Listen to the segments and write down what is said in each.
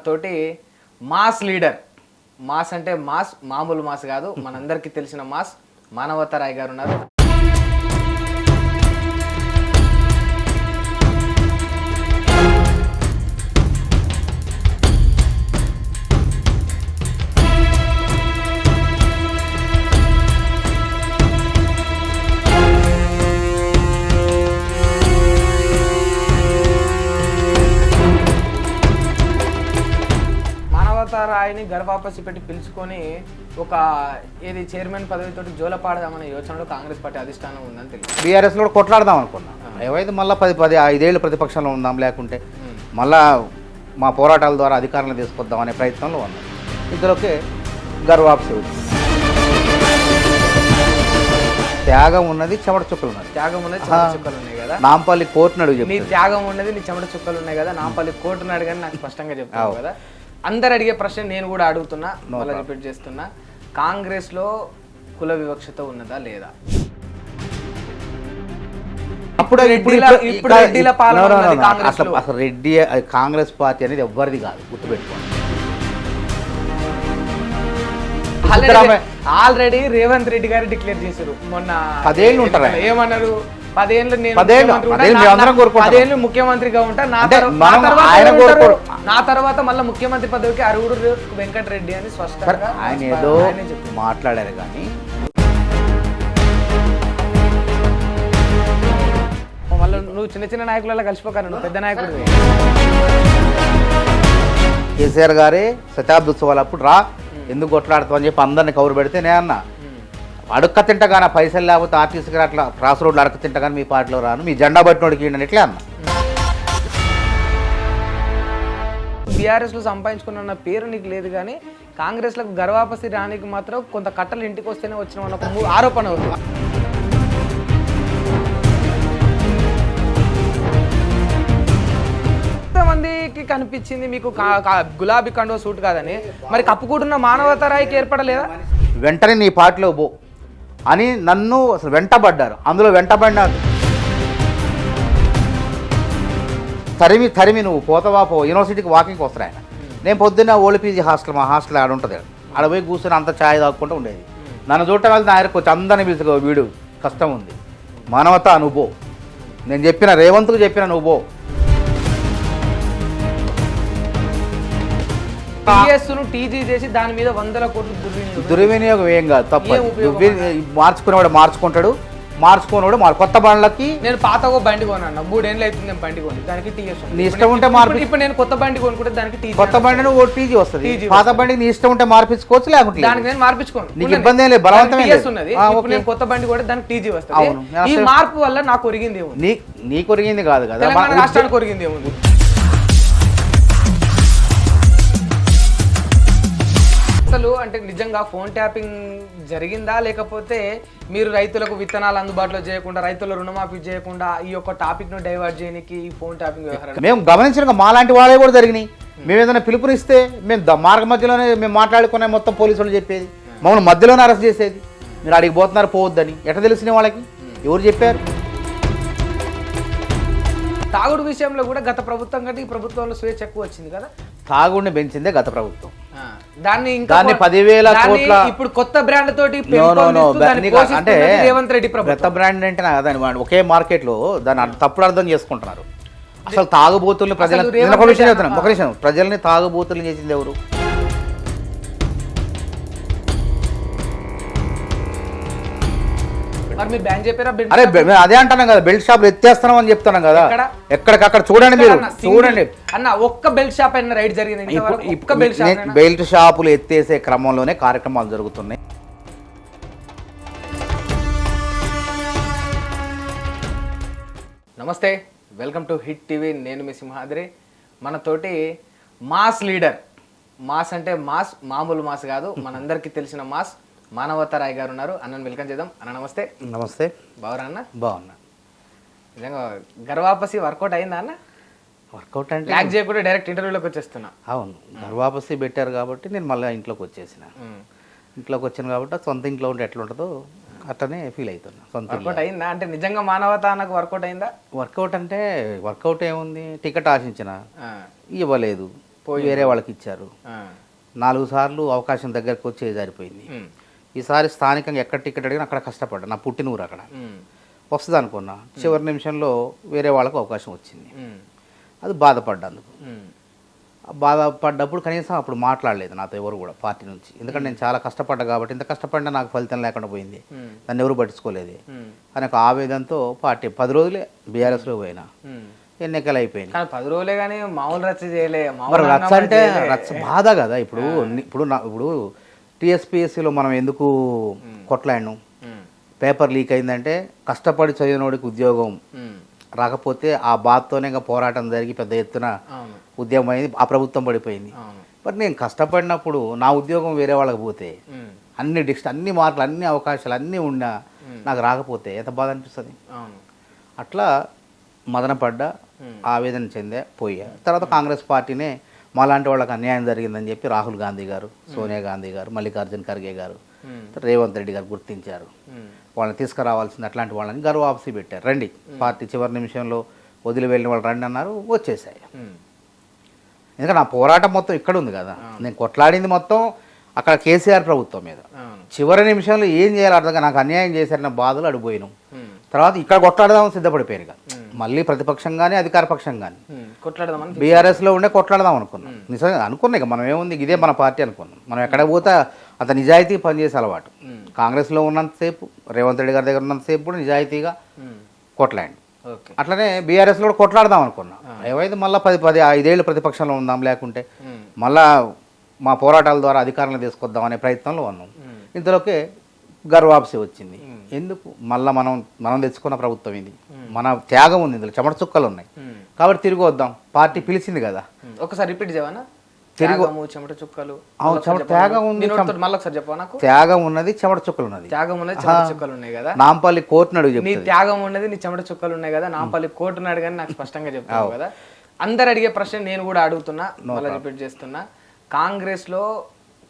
మనతోటి mass leader, mass అంటే mass, మామూలు మాస్ కాదు, మనందరికీ తెలిసిన మాస్ మానవతారాయ్ గారు ఉన్నారు. రాయిని గర్భాపసి పెట్టి పిలుచుకొని ఒక ఏది చైర్మన్ పదవితోటి జోలపాడదామనే యోచనలో కాంగ్రెస్ పార్టీ అధిష్టానం ఉందని తెలియదు. బీఆర్ఎస్లో కూడా కొట్లాడదాం అనుకున్నాం. ఏవైతే మళ్ళీ 5 ఏళ్ళు ప్రతిపక్షంలో ఉందాం, లేకుంటే మళ్ళా మా పోరాటాల ద్వారా అధికారంలో తీసుకొద్దాం అనే ప్రయత్నంలో ఉన్నాం. ఇందులోకి గర్వాపసి వచ్చింది. త్యాగం ఉన్నది, చెమట చుక్కలు ఉన్నది. త్యాగం ఉన్నది, చెమట చుక్కలు ఉన్నాయి కదా. నాంపల్లి కోర్టును అడుగు. నీ త్యాగం ఉన్నది, నీ చెమట చుక్కలు ఉన్నాయి కదా. నాంపల్లి కోర్టును అడగని నాకు స్పష్టంగా చెప్తావు కదా. అందరు అడిగే ప్రశ్న నేను కూడా అడుగుతున్నా, మళ్ళీ రిపీట్ చేస్తున్నా. కాంగ్రెస్ లో కుల వివక్షత ఉన్నదా లేదా? అసలు రెడ్డి కాంగ్రెస్ పార్టీ అనేది ఎవ్వరిది కాదు, గుర్తుపెట్టుకోండి. ఆల్రెడీ రేవంత్ రెడ్డి గారు డిక్లేర్ చేశారు మొన్న. 10 ఏళ్ళు ఉంటారు. ఏమన్నారు? 10 ఏళ్ళు నేను 10 ఏళ్ళు ముఖ్యమంత్రిగా ఉంటా, నా తర్వాత మళ్ళీ ముఖ్యమంత్రి పదవికి అరుగురు వెంకటరెడ్డి అని స్పష్టంగా ఆయన ఏదో మాట్లాడారు. కానీ మళ్ళీ నువ్వు చిన్న చిన్న నాయకులలో కలిసిపోకాను, నువ్వు పెద్ద నాయకుడివి. కేసీఆర్ గారే శతాబ్ది ఉత్సవాలు అప్పుడు రా, ఎందుకు కొట్లాడుతావు అని చెప్పి అందరిని కౌరు పెడితే నేను అన్నా, అడుక్క తింటగానే పైసలు లేకపోతే ఆర్టీసీకి అట్లా క్రాస్ రోడ్లు అడక్క తింటగానే మీ పార్టీలో రాను, మీ జెండా పట్టినోడికి ఇవ్వండి ఎట్లా అన్న. బీఆర్ఎస్ లో సంపాదించుకున్న పేరు నీకు లేదు, కానీ కాంగ్రెస్ లకు గర్వాపసి రానికి మాత్రం కొంత కట్టలు ఇంటికి వస్తేనే వచ్చిన ఒక ఆరోపణ ఉంది. మందికి కనిపించింది మీకు గులాబీ కండో సూట్ కాదని, మరి కప్పుకుంటున్న మానవతారాయికి ఏర్పడలేదా? వెంటనే నీ పార్టీలో పో అని నన్ను అసలు వెంటబడ్డారు. అందులో వెంటబడిన తరిమి నువ్వు పోతావా పో, యూనివర్సిటీకి వాకింగ్కి వస్తారు ఆయన. నేను పొద్దున్న ఓల్డ్ హాస్టల్, మా హాస్టల్ ఆడ ఉంటుంది, ఆడ పోయి కూర్చొని అంత ఛాయ్ తాక్కుంటూ ఉండేది. నన్ను చూడటం వెళ్తే ఆయన కొంచెం అందరిని పిలుచుకో, వీడు కష్టం ఉంది, మానవత నువ్వు పో, నేను చెప్పిన రేవంత్కు చెప్పిన నువ్వు పో. టీజీ చేసి దాని మీద 100 కోట్లు దుర్వినియోగం ఏం కాదు, తప్ప. మార్చుకునేవాడు మార్చుకుంటాడు, మార్చుకునేవాడు కొత్త బండ్లకి. నేను పాత బండి కొన్నా, 3 ఏళ్ళు అవుతుంది నేను బండి కొని, దానికి టీఎస్. నీ ఇష్టం ఉంటే మార్పు. ఇప్పుడు నేను కొత్త బండి కొనుక్కుంటే దానికి కొత్త బండి నువ్వు టీజీ వస్తుంది, పాత బండికి నీ ఇష్టం ఉంటే మార్పించుకోవచ్చు, లేకుంటే దానికి నేను మార్పించుకోను, నీకు ఇబ్బంది ఏం లేదు, బలవంతం ఉన్నది. నేను కొత్త బండి కూడా దానికి టీజీ వస్తుంది. ఈ మార్పు వల్ల నాకు ఒరిగింది ఏముంది? నీకు ఒరిగింది కాదు కదా, తెలంగాణ రాష్ట్రానికి ఒరిగింది ఏముంది? అసలు అంటే నిజంగా ఫోన్ ట్యాపింగ్ జరిగిందా, లేకపోతే మీరు రైతులకు విత్తనాలు అందుబాటులో చేయకుండా, రైతుల రుణమాఫీ చేయకుండా ఈ యొక్క టాపిక్ ను డైవర్ట్ చేయడానికి ఈ ఫోన్ ట్యాపింగ్ వ్యవహారం మేము గమనించిన మాలాంటి వాళ్ళే కూడా జరిగినాయి. మేము ఏదైనా పిలుపునిస్తే మేము మార్గ మధ్యలోనే మేము మాట్లాడుకునే మొత్తం పోలీసులు చెప్పేది, మమ్మల్ని మధ్యలోనే అరెస్ట్ చేసేది. మీరు అడిగి పోతున్నారు పోవద్దని ఎట్లా తెలిసిన వాళ్ళకి, ఎవరు చెప్పారు? తాగుడు విషయంలో కూడా గత ప్రభుత్వం కంటే ఈ ప్రభుత్వంలో స్వేచ్ఛ ఎక్కువ వచ్చింది కదా. తాగుడిని పెంచిందే గత ప్రభుత్వం. దాన్ని 10,000 కోట్ల ఇప్పుడు కొత్త బ్రాండ్ తోటి అంటే రేవంత్ రెడ్డి కొత్త బ్రాండ్ అంటే దాని ఒకే మార్కెట్ లో దాన్ని తప్పుడు అర్థం చేసుకుంటున్నారు. అసలు తాగుబోతుల్ని ప్రజల్ని తాగుబోతుల్ని చేసింది ఎవరు? అరే అదే అంటున్నాం కదా, బెల్ట్ షాప్ ఎత్తేస్తున్నాం అని చెప్తున్నాం కదా. ఎక్కడికక్కడ చూడండి, మీరు చూడండి అన్న, ఒక్క బెల్ట్ షాప్ అయినా రైడ్ జరిగింది? బెల్ట్ షాపులు ఎత్తేసే క్రమంలోనే కార్యక్రమాలు జరుగుతున్నాయి. నమస్తే, వెల్కమ్ టు హిట్ టీవీ. నేను మీ సింహాద్రి. మనతోటి మాస్ లీడర్, మాస్ అంటే మాస్, మామూలు మాస్ కాదు, మనందరికీ తెలిసిన మాస్ మానవతారాయ్ గారు ఉన్నారు. అన్నను వెల్కమ్ చేద్దాం. అన్న నమస్తే. నమస్తే. బాగున్నా అన్న? బాగున్నా. నిజంగా గర్వాపసి వర్కౌట్ అయిందా అన్న? వర్కౌట్ అంటే ల్యాక్ చేయకుండా డైరెక్ట్ ఇంటర్వ్యూలోకి వచ్చేస్తున్నా. అవును, గర్వాపసి పెట్టారు కాబట్టి నేను మళ్ళీ ఇంట్లోకి వచ్చేసిన. ఇంట్లోకి వచ్చాను కాబట్టి సొంత ఇంట్లో ఉంటే ఎట్లా ఉంటుందో అట్లనే ఫీల్ అవుతున్నా. సొంత వర్కౌట్ అయిందా అంటే నిజంగా మానవత నాకు వర్కౌట్ అయిందా? వర్కౌట్ అంటే వర్కౌట్ ఏముంది, టికెట్ ఆశించిన ఇవ్వలేదు, వేరే వాళ్ళకి ఇచ్చారు. 4 సార్లు అవకాశం దగ్గరకు వచ్చే జారిపోయింది. ఈసారి స్థానికంగా ఎక్కడ టికెట్ అడిగినా అక్కడ కష్టపడ్డా, నా పుట్టిన ఊరు అక్కడ వస్తుంది అనుకున్నా. చివరి నిమిషంలో వేరే వాళ్ళకు అవకాశం వచ్చింది. అది బాధపడ్డందుకు. బాధపడ్డప్పుడు కనీసం అప్పుడు మాట్లాడలేదు నాతో ఎవరు కూడా పార్టీ నుంచి. ఎందుకంటే నేను చాలా కష్టపడ్డా కాబట్టి, ఇంత కష్టపడినా నాకు ఫలితం లేకుండా పోయింది, నన్ను ఎవరు పట్టించుకోలేదు అని ఒక ఆవేదనతో పార్టీ 10 రోజులే బీఆర్ఎస్లో పోయినా. ఎన్నికలు అయిపోయింది. 10 రోజులే కానీ మామూలు రచ్చ చేయలే. రచ్చ అంటే రచ్చ బాధ కదా. ఇప్పుడు టీఎస్పీఎస్సీలో మనం ఎందుకు కొట్లాడినాం? పేపర్ లీక్ అయిందంటే కష్టపడి చదివినోడికి ఉద్యోగం రాకపోతే ఆ బాధతోనే ఇంకా పోరాటం జరిగి పెద్ద ఎత్తున ఉద్యమం అయింది. ఆ ప్రభుత్వం పడిపోయింది. మరి నేను కష్టపడినప్పుడు నా ఉద్యోగం వేరే వాళ్ళకి పోతే, అన్ని మార్కులు, అన్ని అవకాశాలు అన్నీ ఉన్నా నాకు రాకపోతే ఎంత బాధ అనిపిస్తుంది? అట్లా మదనపడ్డా, ఆవేదన చెందే, పోయా. తర్వాత కాంగ్రెస్ పార్టీనే మాలాంటి వాళ్ళకి అన్యాయం జరిగిందని చెప్పి రాహుల్ గాంధీ గారు, సోనియా గాంధీ గారు, మల్లికార్జున ఖర్గే గారు, రేవంత్ రెడ్డి గారు గుర్తించారు. వాళ్ళని తీసుకురావాల్సింది అట్లాంటి వాళ్ళని గర్వాప్సీ పెట్టారు. రండి పార్టీ చివరి నిమిషంలో వదిలి వెళ్ళిన వాళ్ళు రండి అన్నారు, వచ్చేసాయి. ఎందుకంటే నా పోరాటం మొత్తం ఇక్కడ ఉంది కదా. నేను కొట్లాడింది మొత్తం అక్కడ కేసీఆర్ ప్రభుత్వం మీద. చివరి నిమిషంలో ఏం చేయాలి అర్థంగా, నాకు అన్యాయం చేశారన్న బాధలు అడిపోయినాం. తర్వాత ఇక్కడ కొట్లాడదామని సిద్ధపడిపోయారు కదా. మళ్ళీ ప్రతిపక్షం కానీ అధికార పక్షం కానీ బీఆర్ఎస్లో ఉండే కొట్లాడదాం అనుకున్నాం. నిజంగా అనుకున్నాయి, మనం ఏముంది ఇదే మన పార్టీ అనుకున్నాం. మనం ఎక్కడ పోతే అంత నిజాయితీ పనిచేసే అలవాటు. కాంగ్రెస్లో ఉన్నంతసేపు, రేవంత్ రెడ్డి గారి దగ్గర ఉన్నంతసేపు కూడా నిజాయితీగా కొట్లాడి, అట్లనే బీఆర్ఎస్లో కూడా కొట్లాడదాం అనుకున్నాం. ఏవైతే మళ్ళీ 5 ఏళ్ళు ప్రతిపక్షంలో ఉందాం, లేకుంటే మళ్ళా మా పోరాటాల ద్వారా అధికారంలో తీసుకొద్దాం అనే ప్రయత్నంలో ఉన్నాం. ఇంతలోకే గర్వాప్సీ వచ్చింది. ఎందుకు? మళ్ళీ మనం తెచ్చుకున్న ప్రభుత్వం ఇది, మన త్యాగం ఉంది, ఇందులో చెమట చుక్కలు ఉన్నాయి కాబట్టి తిరిగి వద్దాం. పార్టీ పిలిచింది కదా. ఒకసారి రిపీట్ చేయవా? చెమట చుక్కలు. త్యాగం ఉంది, త్యాగం ఉన్నది, చెమట చుక్కలు ఉన్నది. త్యాగం ఉన్నది, చెమట చుక్కలు ఉన్నాయి కదా. నాంపల్లి కోర్టును అడుగు. నీ త్యాగం ఉన్నది, నీ చెమట చుక్కలు ఉన్నాయి కదా. నాంపల్లి కోర్టును అడగని నాకు స్పష్టంగా చెప్తాను కదా. అందరు అడిగే ప్రశ్న నేను కూడా అడుగుతున్నా, మళ్ళీ రిపీట్ చేస్తున్నా. కాంగ్రెస్ లో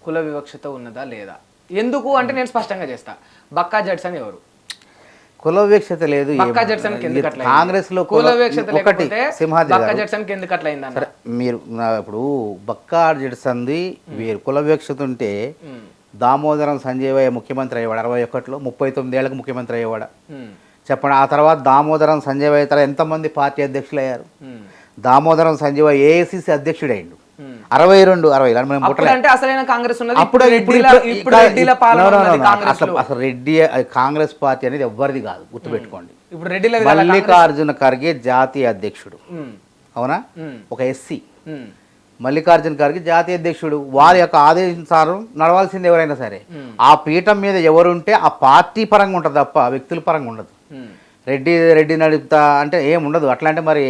కుల వివక్షత ఉన్నదా లేదా? ఎందుకు అంటే నేను స్పష్టంగా చేస్తా. బక్కా జడ్సన్ ఎవరు? కుల వివక్షత లేదు. కాంగ్రెస్ లో కుల వివక్షత లేకపోతే బక్కా జడ్సన్ కి ఎందుకు అట్లా అయిందన్న? మీరు ఇప్పుడు బక్కా జడ్సన్ది వేరు. కుల వివక్షత ఉంటే దామోదరం సంజయ్ ముఖ్యమంత్రి అయ్యేవాడు 61లో, 39 ఏళ్ళకి ముఖ్యమంత్రి అయ్యేవాడు. చెప్పండి. ఆ తర్వాత దామోదరం సంజయ్ తర్వాత ఎంతమంది పార్టీ అధ్యక్షులు అయ్యారు? దామోదరం సంజయ్ ఏఐసిసి అధ్యక్షుడు అయ్యిండు 62 అసలు రెడ్డి కాంగ్రెస్ పార్టీ అనేది ఎవరిది కాదు, గుర్తుపెట్టుకోండి. మల్లికార్జున ఖర్గే జాతీయ అధ్యక్షుడు, అవునా? ఒక ఎస్సీ. మల్లికార్జున ఖర్గే జాతీయ అధ్యక్షుడు. వారి యొక్క ఆదేశానుసారం నడవాల్సింది ఎవరైనా సరే. ఆ పీఠం మీద ఎవరుంటే ఆ పార్టీ పరంగా ఉంటుంది తప్ప వ్యక్తుల పరంగా ఉండదు. రెడ్డి నడుపుతా అంటే ఏముండదు. అట్లా అంటే మరి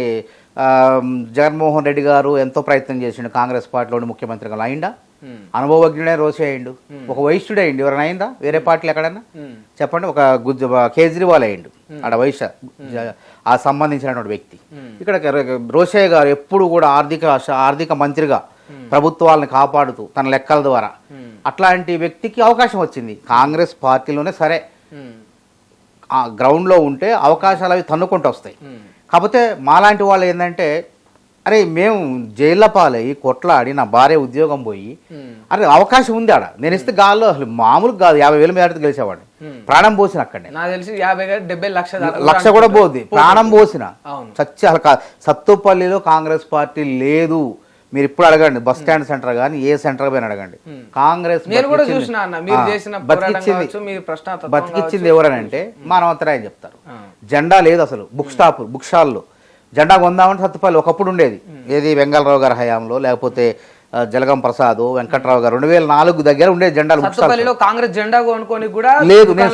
జగన్మోహన్ రెడ్డి గారు ఎంతో ప్రయత్నం చేసిండు కాంగ్రెస్ పార్టీలోని ముఖ్యమంత్రిగా. అయిందా? అనుభవజ్ఞుడే రోషే అయ్యిండు. ఒక వైశ్యుడే అయ్యిండు. ఎవరైనా అయిందా వేరే పార్టీలు ఎక్కడైనా? చెప్పండి. ఒక కేజ్రీవాల్ అయ్యిండు, ఆడ వైశ్య ఆ సంబంధించినటువంటి వ్యక్తి. ఇక్కడ రోషయ్య గారు ఎప్పుడు కూడా ఆర్థిక మంత్రిగా ప్రభుత్వాలను కాపాడుతూ తన లెక్కల ద్వారా అట్లాంటి వ్యక్తికి అవకాశం వచ్చింది కాంగ్రెస్ పార్టీలోనే. సరే, ఆ గ్రౌండ్లో ఉంటే అవకాశాలు అవి తన్నుకుంటూ వస్తాయి. కాకపోతే మాలాంటి వాళ్ళు ఏంటంటే, అరే మేము జైల్లో పాలై కొట్లాడి నా భార్య ఉద్యోగం పోయి, అరే అవకాశం ఉంది ఆడ, నేను ఇస్తే గాల్లో అసలు మామూలు కాదు 50,000 మేరకు గెలిచేవాడు. ప్రాణం పోసిన అక్కడే నాకు తెలిసి 50,000 లక్ష కూడా పోద్ది. ప్రాణం పోసిన చచ్చి అసలు సత్తుపల్లిలో కాంగ్రెస్ పార్టీ లేదు. మీరు ఇప్పుడు అడగండి, బస్ స్టాండ్ సెంటర్ కానీ ఏ సెంటర్ పైన అడగండి, కాంగ్రెస్ బతికిచ్చింది ఎవరనంటే మానవతరాయని చెప్తారు. జెండా లేదు అసలు. బుక్ స్టాల్లో జెండా కొందామంటే సత్తుపల్లి ఒకప్పుడు ఉండేది. ఏది వెంగళరావు గారి హయాంలో, లేకపోతే జలగం ప్రసాద్, వెంకట్రావు గారు 2004 దగ్గర ఉండేది జెండాలు. కాంగ్రెస్ జెండా కొనుక్కొని కూడా లేదు. నేను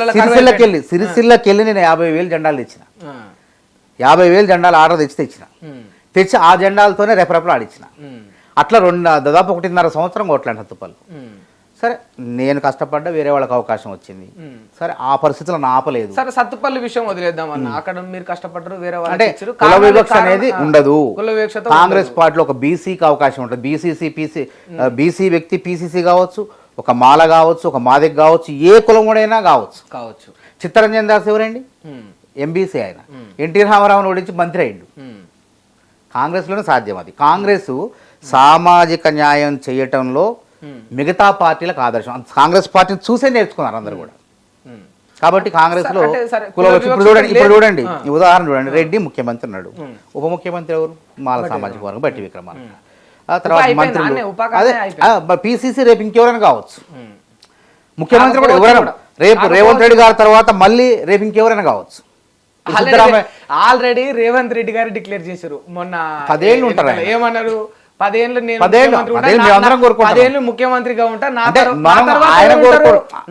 సిరిసిల్లకి వెళ్ళి నేను 50,000 జెండాలు తెచ్చిన. 50,000 జెండాలు ఆర్డర్ తెచ్చి ఆ జెండాలతోనే రెపరెపలు ఆడిచ్చిన. అట్లా దాదాపు 1.5 సంవత్సరం కొట్లాను సత్తుపల్లి. సరే, నేను కష్టపడ్డా, వేరే వాళ్ళకి అవకాశం వచ్చింది. సరే, ఆ పరిస్థితుల్లో నా ఆపలేదు. సరే, సత్తుపల్లి విషయం వదిలేద్దాం అన్న. అక్కడ మీరు కష్టపడ్డారు, వేరే వాళ్ళు అంటే కుల వివక్ష అనేది ఉండదు. కాంగ్రెస్ పార్టీలో ఒక బీసీకి అవకాశం ఉంటుంది. బీసీ వ్యక్తి పీసీసీ కావచ్చు, ఒక మాల కావచ్చు, ఒక మాదిక్ కావచ్చు, ఏ కులముడైనా కావచ్చు. చిత్తరంజన్ దాస్ ఎవరండి? ఎంబీసీ ఆయన. ఎన్టీ రామారావుని ఓడించి మంత్రి అయ్యిండు. కాంగ్రెస్లోనే సాధ్యం అది. కాంగ్రెస్ సామాజిక న్యాయం చేయటంలో మిగతా పార్టీలకు ఆదర్శం. కాంగ్రెస్ పార్టీని చూసే నేర్చుకున్నారు అందరు కూడా. కాబట్టి కాంగ్రెస్ లో ఇప్పుడు చూడండి ఉదాహరణ చూడండి, రెడ్డి ముఖ్యమంత్రి ఉన్నాడు, ఉప ముఖ్యమంత్రి ఎవరు మాల సామాజిక వర్గం బట్టి విక్రమార్క. ఆ తర్వాత మంత్రులు అదే పిసిసి రేపు ఇంకెవరైనా కావచ్చు, ముఖ్యమంత్రి కూడా ఎవరైనా రేపు రేవంత్ రెడ్డి గారి తర్వాత మళ్ళీ రేపు ఇంకెవరైనా కావచ్చు. ఆల్రెడీ రేవంత్ రెడ్డి గారు డిక్లేర్ చేశారు మొన్న 10 ఏళ్ళు ఉంటారు, ఏమన్నారు, 10 ఏళ్ళు నేను 10 ముఖ్యమంత్రిగా ఉంటా,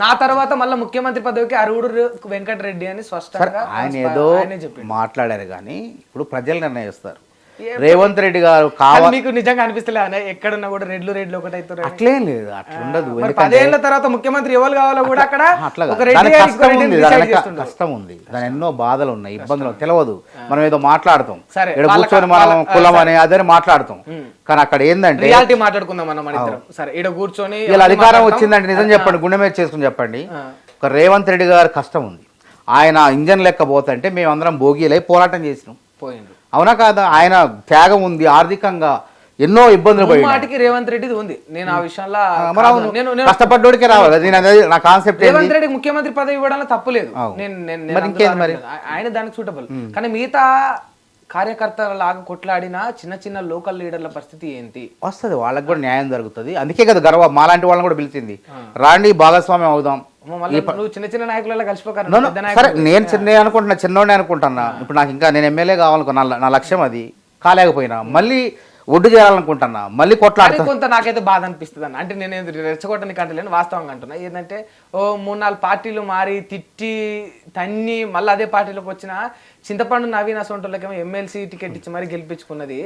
నా తర్వాత మళ్ళీ ముఖ్యమంత్రి పదవికి అరువుడు వెంకటరెడ్డి అని స్పష్టంగా ఆయన ఏదో మాట్లాడారు. కానీ ఇప్పుడు ప్రజలు నిర్ణయిస్తారు. రేవంత్ రెడ్డి గారు కావాలి, మీకు నిజంగా అనిపిస్తలే ఎక్కడున్నా కూడా రెడ్లు ఒకటి అవుతారు, అట్లేం లేదు, అట్లా ఉండదు. 10 ఏళ్ల తర్వాత ముఖ్యమంత్రి ఎవరు కావాలో కూడా అక్కడ కష్టం ఉంది, దాని ఎన్నో బాధలు ఉన్నాయి, ఇబ్బందులు తెలియదు. మనం ఏదో మాట్లాడతాం, ఇక్కడ కూర్చొని మనం కులం అని అదే మాట్లాడతాం, కానీ అక్కడ ఏంటంటే రియాలిటీ మాట్లాడుకుందాం మనం మన ఇద్దరం. సరే ఇక్కడ కూర్చొని ఇలా అధికారం వచ్చిందంటే నిజం చెప్పండి, గుండె మీద చేసుకుని చెప్పండి. ఒక రేవంత్ రెడ్డి గారు కష్టం ఉంది, ఆయన ఇంజన్ లెక్క పోతుంటే మేము అందరం భోగిలై పోరాటం చేసినాం, పోయిండు. అవునా కాదా? ఆయన త్యాగం ఉంది, ఆర్థికంగా ఎన్నో ఇబ్బందులు పడి మాటికి రేవంత్ రెడ్డి ఉంది. నేను ఆ విషయంలో కష్టపడ్డోడికే రావాలి, నేను అదే నా కాన్సెప్ట్. రేవంత్ రెడ్డి ముఖ్యమంత్రి పదవి ఇవ్వడంలో తప్పులేదు, ఆయన దానికి సూటబుల్. కానీ మిగతా కార్యకర్తల లాగా కొట్లాడిన చిన్న లోకల్ లీడర్ల పరిస్థితి ఏంటి? వస్తుంది, వాళ్ళకి కూడా న్యాయం జరుగుతుంది. అందుకే కదా గర్వ మాలాంటి వాళ్ళని కూడా పిలిచింది, రాండి భాగస్వామ్యం అవుదాం. నువ్వు చిన్న నాయకులలో కలిసిపోకారు. సరే నేను అనుకుంటున్నా, చిన్నోడే అనుకుంటున్నా. ఇప్పుడు నాకు ఇంకా నేను ఎమ్మెల్యే కావాలనుకున్నా, నా లక్ష్యం అది కాలేకపోయినా మళ్ళీ ఒడ్డు చేయాలనుకుంటున్నా, మళ్ళీ కొట్లాడుతా. కొంత నాకైతే బాధ అనిపిస్తుంది అన్న, అంటే నేను రెచ్చగొట్టడానికి అంటలేను, వాస్తవంగా అంటున్నా. ఏంటంటే 3-4 పార్టీలు మారి తిట్టి తన్ని మళ్ళీ అదే పార్టీలోకి వచ్చిన చింతపండు నవీన్ అసొంటోళ్ళకేమో ఎమ్మెల్సీ టికెట్ ఇచ్చి మరి గెలిపించుకున్నది.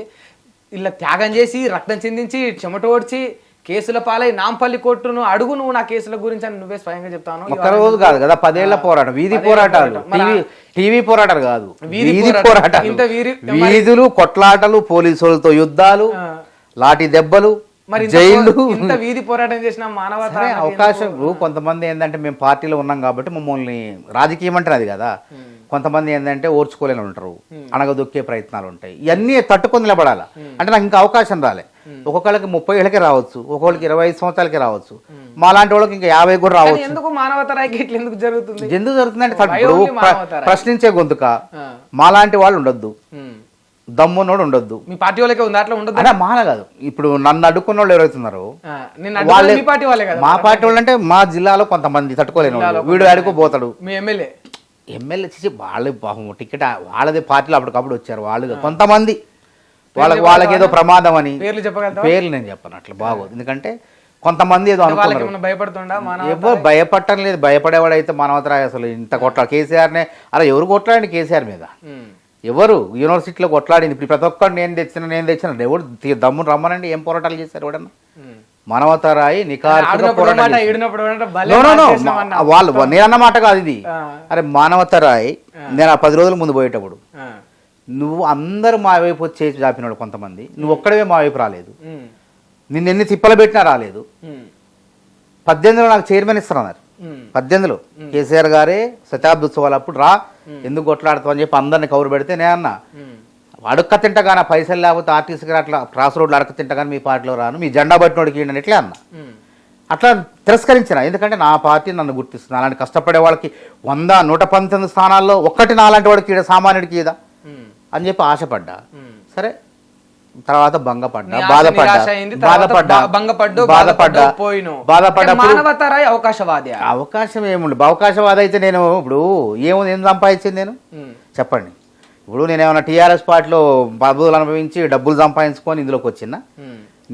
ఇలా త్యాగం చేసి రక్తం చిందించి చెమట ఓడ్చి కేసుల పాలై నాంపల్లి కోర్టును అడుగు, నువ్వు నా కేసుల గురించి అని నువ్వే స్వయంగా చెప్తాను. ఒక్క రోజు కాదు కదా, 10 ఏళ్ల పోరాటం, వీధి పోరాటాలు, టీవీ పోరాటాలు కాదు, వీధి పోరాటాలు, వీధులు, కొట్లాటలు, పోలీసులతో యుద్ధాలు, లాఠీ దెబ్బలు, జైలు, ఇంత వీధి పోరాటం చేసిన మానవతా అవకాశం. కొంతమంది ఏంటంటే మేము పార్టీలో ఉన్నాం కాబట్టి మమ్మల్ని రాజకీయం అంటే అది కదా, కొంతమంది ఏంటంటే ఓర్చుకోలేని ఉంటారు, అనగదొక్కే ప్రయత్నాలు ఉంటాయి. ఇవన్నీ తట్టుకొని నిలబడాలి అంటే నాకు ఇంకా అవకాశం రాలే. ఒక్కొక్కళ్ళకి 30 ఏళ్ళకే రావచ్చు, ఒక్కొక్కరికి 25 సంవత్సరాలకే రావచ్చు, మాలాంటి వాళ్ళకి ఇంకా 50 కూడా రావచ్చు. ఎందుకు మానవతా రాయకి ఎందుకు జరుగుతుందంటే ప్రశ్నించే గొంతుక మాలాంటి వాళ్ళు ఉండొద్దు, దమ్మునోడు ఉండొద్దు. మీ పార్టీ వాళ్ళకే ఉంది, అట్లా ఉండదు అంటే మాల కాదు. ఇప్పుడు నన్ను అడుక్కున్న వాళ్ళు ఎవరైతున్నారు మా పార్టీ వాళ్ళు అంటే మా జిల్లాలో కొంతమంది తట్టుకోలేని వాళ్ళు, వీడు అడుకోపోతాడు. మీ ఎమ్మెల్యే చేసి వాళ్ళు టికెట్ వాళ్ళదే పార్టీలో అప్పటికప్పుడు వచ్చారు వాళ్ళు, కొంతమంది వాళ్ళకి ఏదో ప్రమాదం అని పేర్లు నేను చెప్పను, అట్లా బాగోదు. ఎందుకంటే కొంతమంది ఏదో అనుకున్నారు, ఎవరు భయపడటం లేదు. భయపడేవాడైతే మానవతరాయ్ అసలు ఇంత కొట్లాడు కేసీఆర్నే, అలా ఎవరు కొట్లాడండి కేసీఆర్ మీద? ఎవరు యూనివర్సిటీలో కొట్లాడింది? ఇప్పుడు ప్రతి ఒక్కరు నేను తెచ్చిన ఎవరు దమ్మును రమ్మనండి, ఏం పోరాటాలు చేశారు ఎవడన్నా? మానవతరాయి వాళ్ళు నేనన్నమాట కాదు ఇది. అరే మానవతరాయ్ నేను ఆ 10 రోజుల ముందు పోయేటప్పుడు నువ్వు అందరూ మా వైపు వచ్చి చాపినాడు కొంతమంది, నువ్వు ఒక్కడే మా వైపు రాలేదు, నిన్ను ఎన్ని తిప్పలు పెట్టినా రాలేదు. 18లో నాకు చైర్మన్ ఇస్తున్నారు, 18లో కేసీఆర్ గారే శతాబ్ది ఉత్సవాలు అప్పుడు రా, ఎందుకు కొట్లాడుతావు అని చెప్పి అందరిని కౌరు పెడితే నేను అన్నా, అడుక్క తింటగానే పైసలు లేకపోతే ఆర్టీసీకి అట్లా క్రాస్ రోడ్లు అడక తింటగానే మీ పార్టీలో రాను, మీ జెండా పట్టినోడికి అని ఇట్లే అన్నా. అట్లా తిరస్కరించిన, ఎందుకంటే నా పార్టీ నన్ను గుర్తిస్తుంది. అలాంటి కష్టపడే వాళ్ళకి 100-119 స్థానాల్లో ఒక్కటి నాలాంటి వాడికి సామాన్యుడికి ఇదా అని చెప్పి ఆశపడ్డా. సరే తర్వాత అవకాశం ఏముంది? అవకాశవాది అయితే నేను ఇప్పుడు ఏం సంపాదించింది నేను చెప్పండి. ఇప్పుడు నేనేమన్నా టీఆర్ఎస్ పార్టీలో పదవులు అనుభవించి డబ్బులు సంపాదించుకొని ఇందులోకి వచ్చినా?